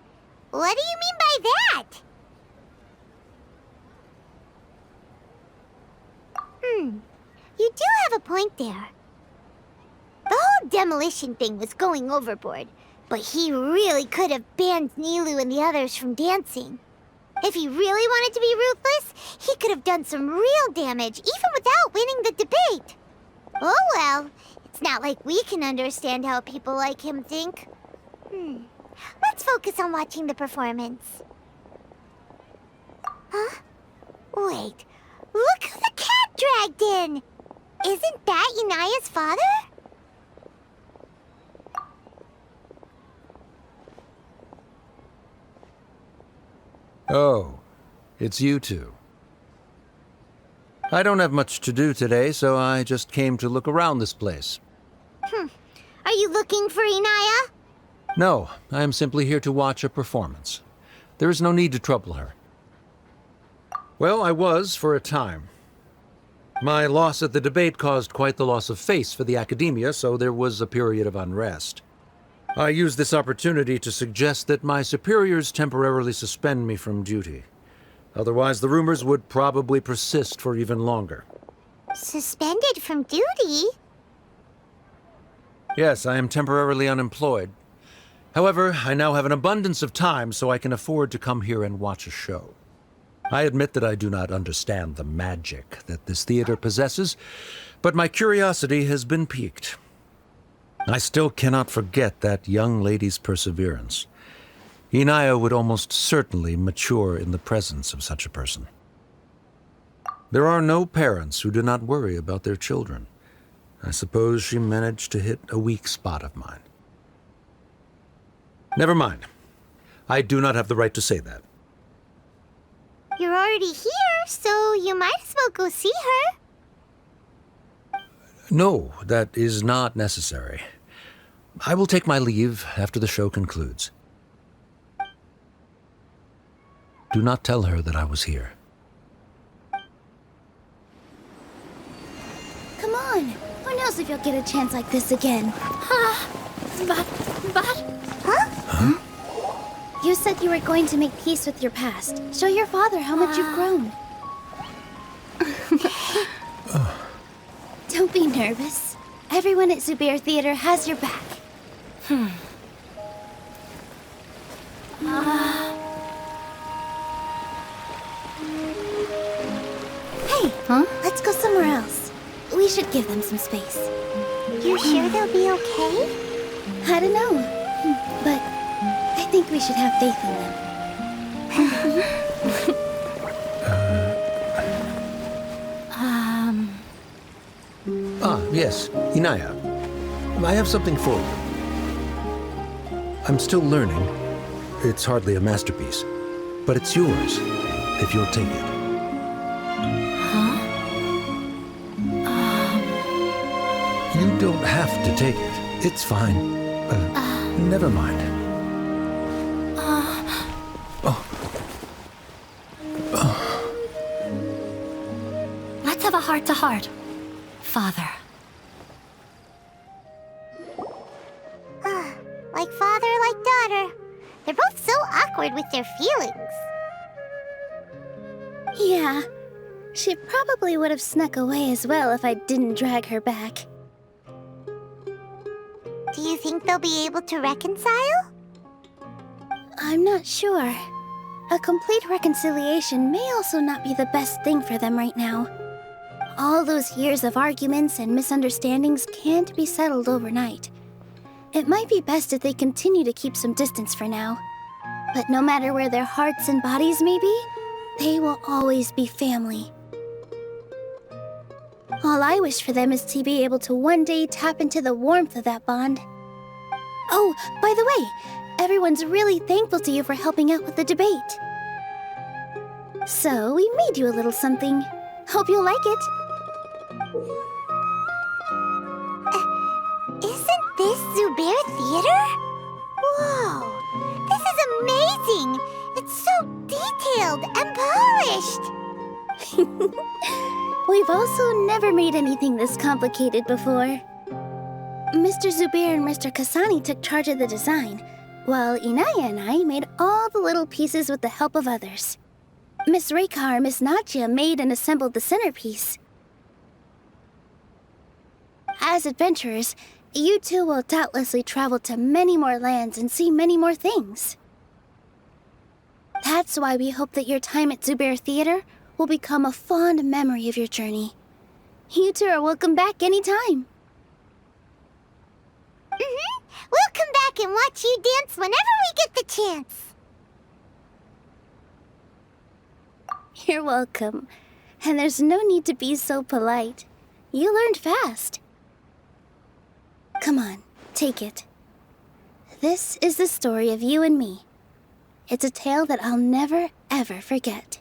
What do you mean by that? You do have a point there. The whole demolition thing was going overboard, but he really could have banned Nilou and the others from dancing. If he really wanted to be ruthless, he could have done some real damage, even without winning the debate. Oh well, it's not like we can understand how people like him think. Let's focus on watching the performance. Huh? Wait, look who the cat dragged in! Isn't that Inaya's father? Oh, it's you two. I don't have much to do today, so I just came to look around this place. Are you looking for Inaya? No, I am simply here to watch a performance. There is no need to trouble her. Well, I was for a time. My loss at the debate caused quite the loss of face for the academia, so there was a period of unrest. I used this opportunity to suggest that my superiors temporarily suspend me from duty. Otherwise, the rumors would probably persist for even longer. Suspended from duty? Yes, I am temporarily unemployed. However, I now have an abundance of time, so I can afford to come here and watch a show. I admit that I do not understand the magic that this theater possesses, but my curiosity has been piqued. I still cannot forget that young lady's perseverance. Inaya would almost certainly mature in the presence of such a person. There are no parents who do not worry about their children. I suppose she managed to hit a weak spot of mine. Never mind. I do not have the right to say that. You're already here, so you might as well go see her. No, that is not necessary. I will take my leave after the show concludes. Do not tell her that I was here. Come on. Who knows if you'll get a chance like this again? But... Huh? You said you were going to make peace with your past. Show your father how much you've grown. Don't be nervous. Everyone at Zubair Theater has your back. Hey, let's go somewhere else. We should give them some space. You sure they'll be okay? I don't know, but I think we should have faith in them. Yes, Inaya. I have something for you. I'm still learning. It's hardly a masterpiece, but it's yours, if you'll take it. You don't have to take it. It's fine. Never mind. Let's have a heart-to-heart, Father. Like father, like daughter. They're both so awkward with their feelings. Yeah, she probably would have snuck away as well if I didn't drag her back. Do you think they'll be able to reconcile? I'm not sure. A complete reconciliation may also not be the best thing for them right now. All those years of arguments and misunderstandings can't be settled overnight. It might be best if they continue to keep some distance for now. But no matter where their hearts and bodies may be, they will always be family. All I wish for them is to be able to one day tap into the warmth of that bond. Oh, by the way, everyone's really thankful to you for helping out with the debate. So, we made you a little something. Hope you'll like it. Isn't this Zubair Theater? Whoa, this is amazing! It's so detailed and polished! We've also never made anything this complicated before. Mr. Zubair and Mr. Kasani took charge of the design, while Inaya and I made all the little pieces with the help of others. Miss Rekha and Miss Nadia made and assembled the centerpiece. As adventurers, you two will doubtlessly travel to many more lands and see many more things. That's why we hope that your time at Zubair Theater will become a fond memory of your journey. You two are welcome back anytime. We'll come back and watch you dance whenever we get the chance. You're welcome. And there's no need to be so polite. You learned fast. Come on, take it. This is the story of you and me. It's a tale that I'll never, ever forget.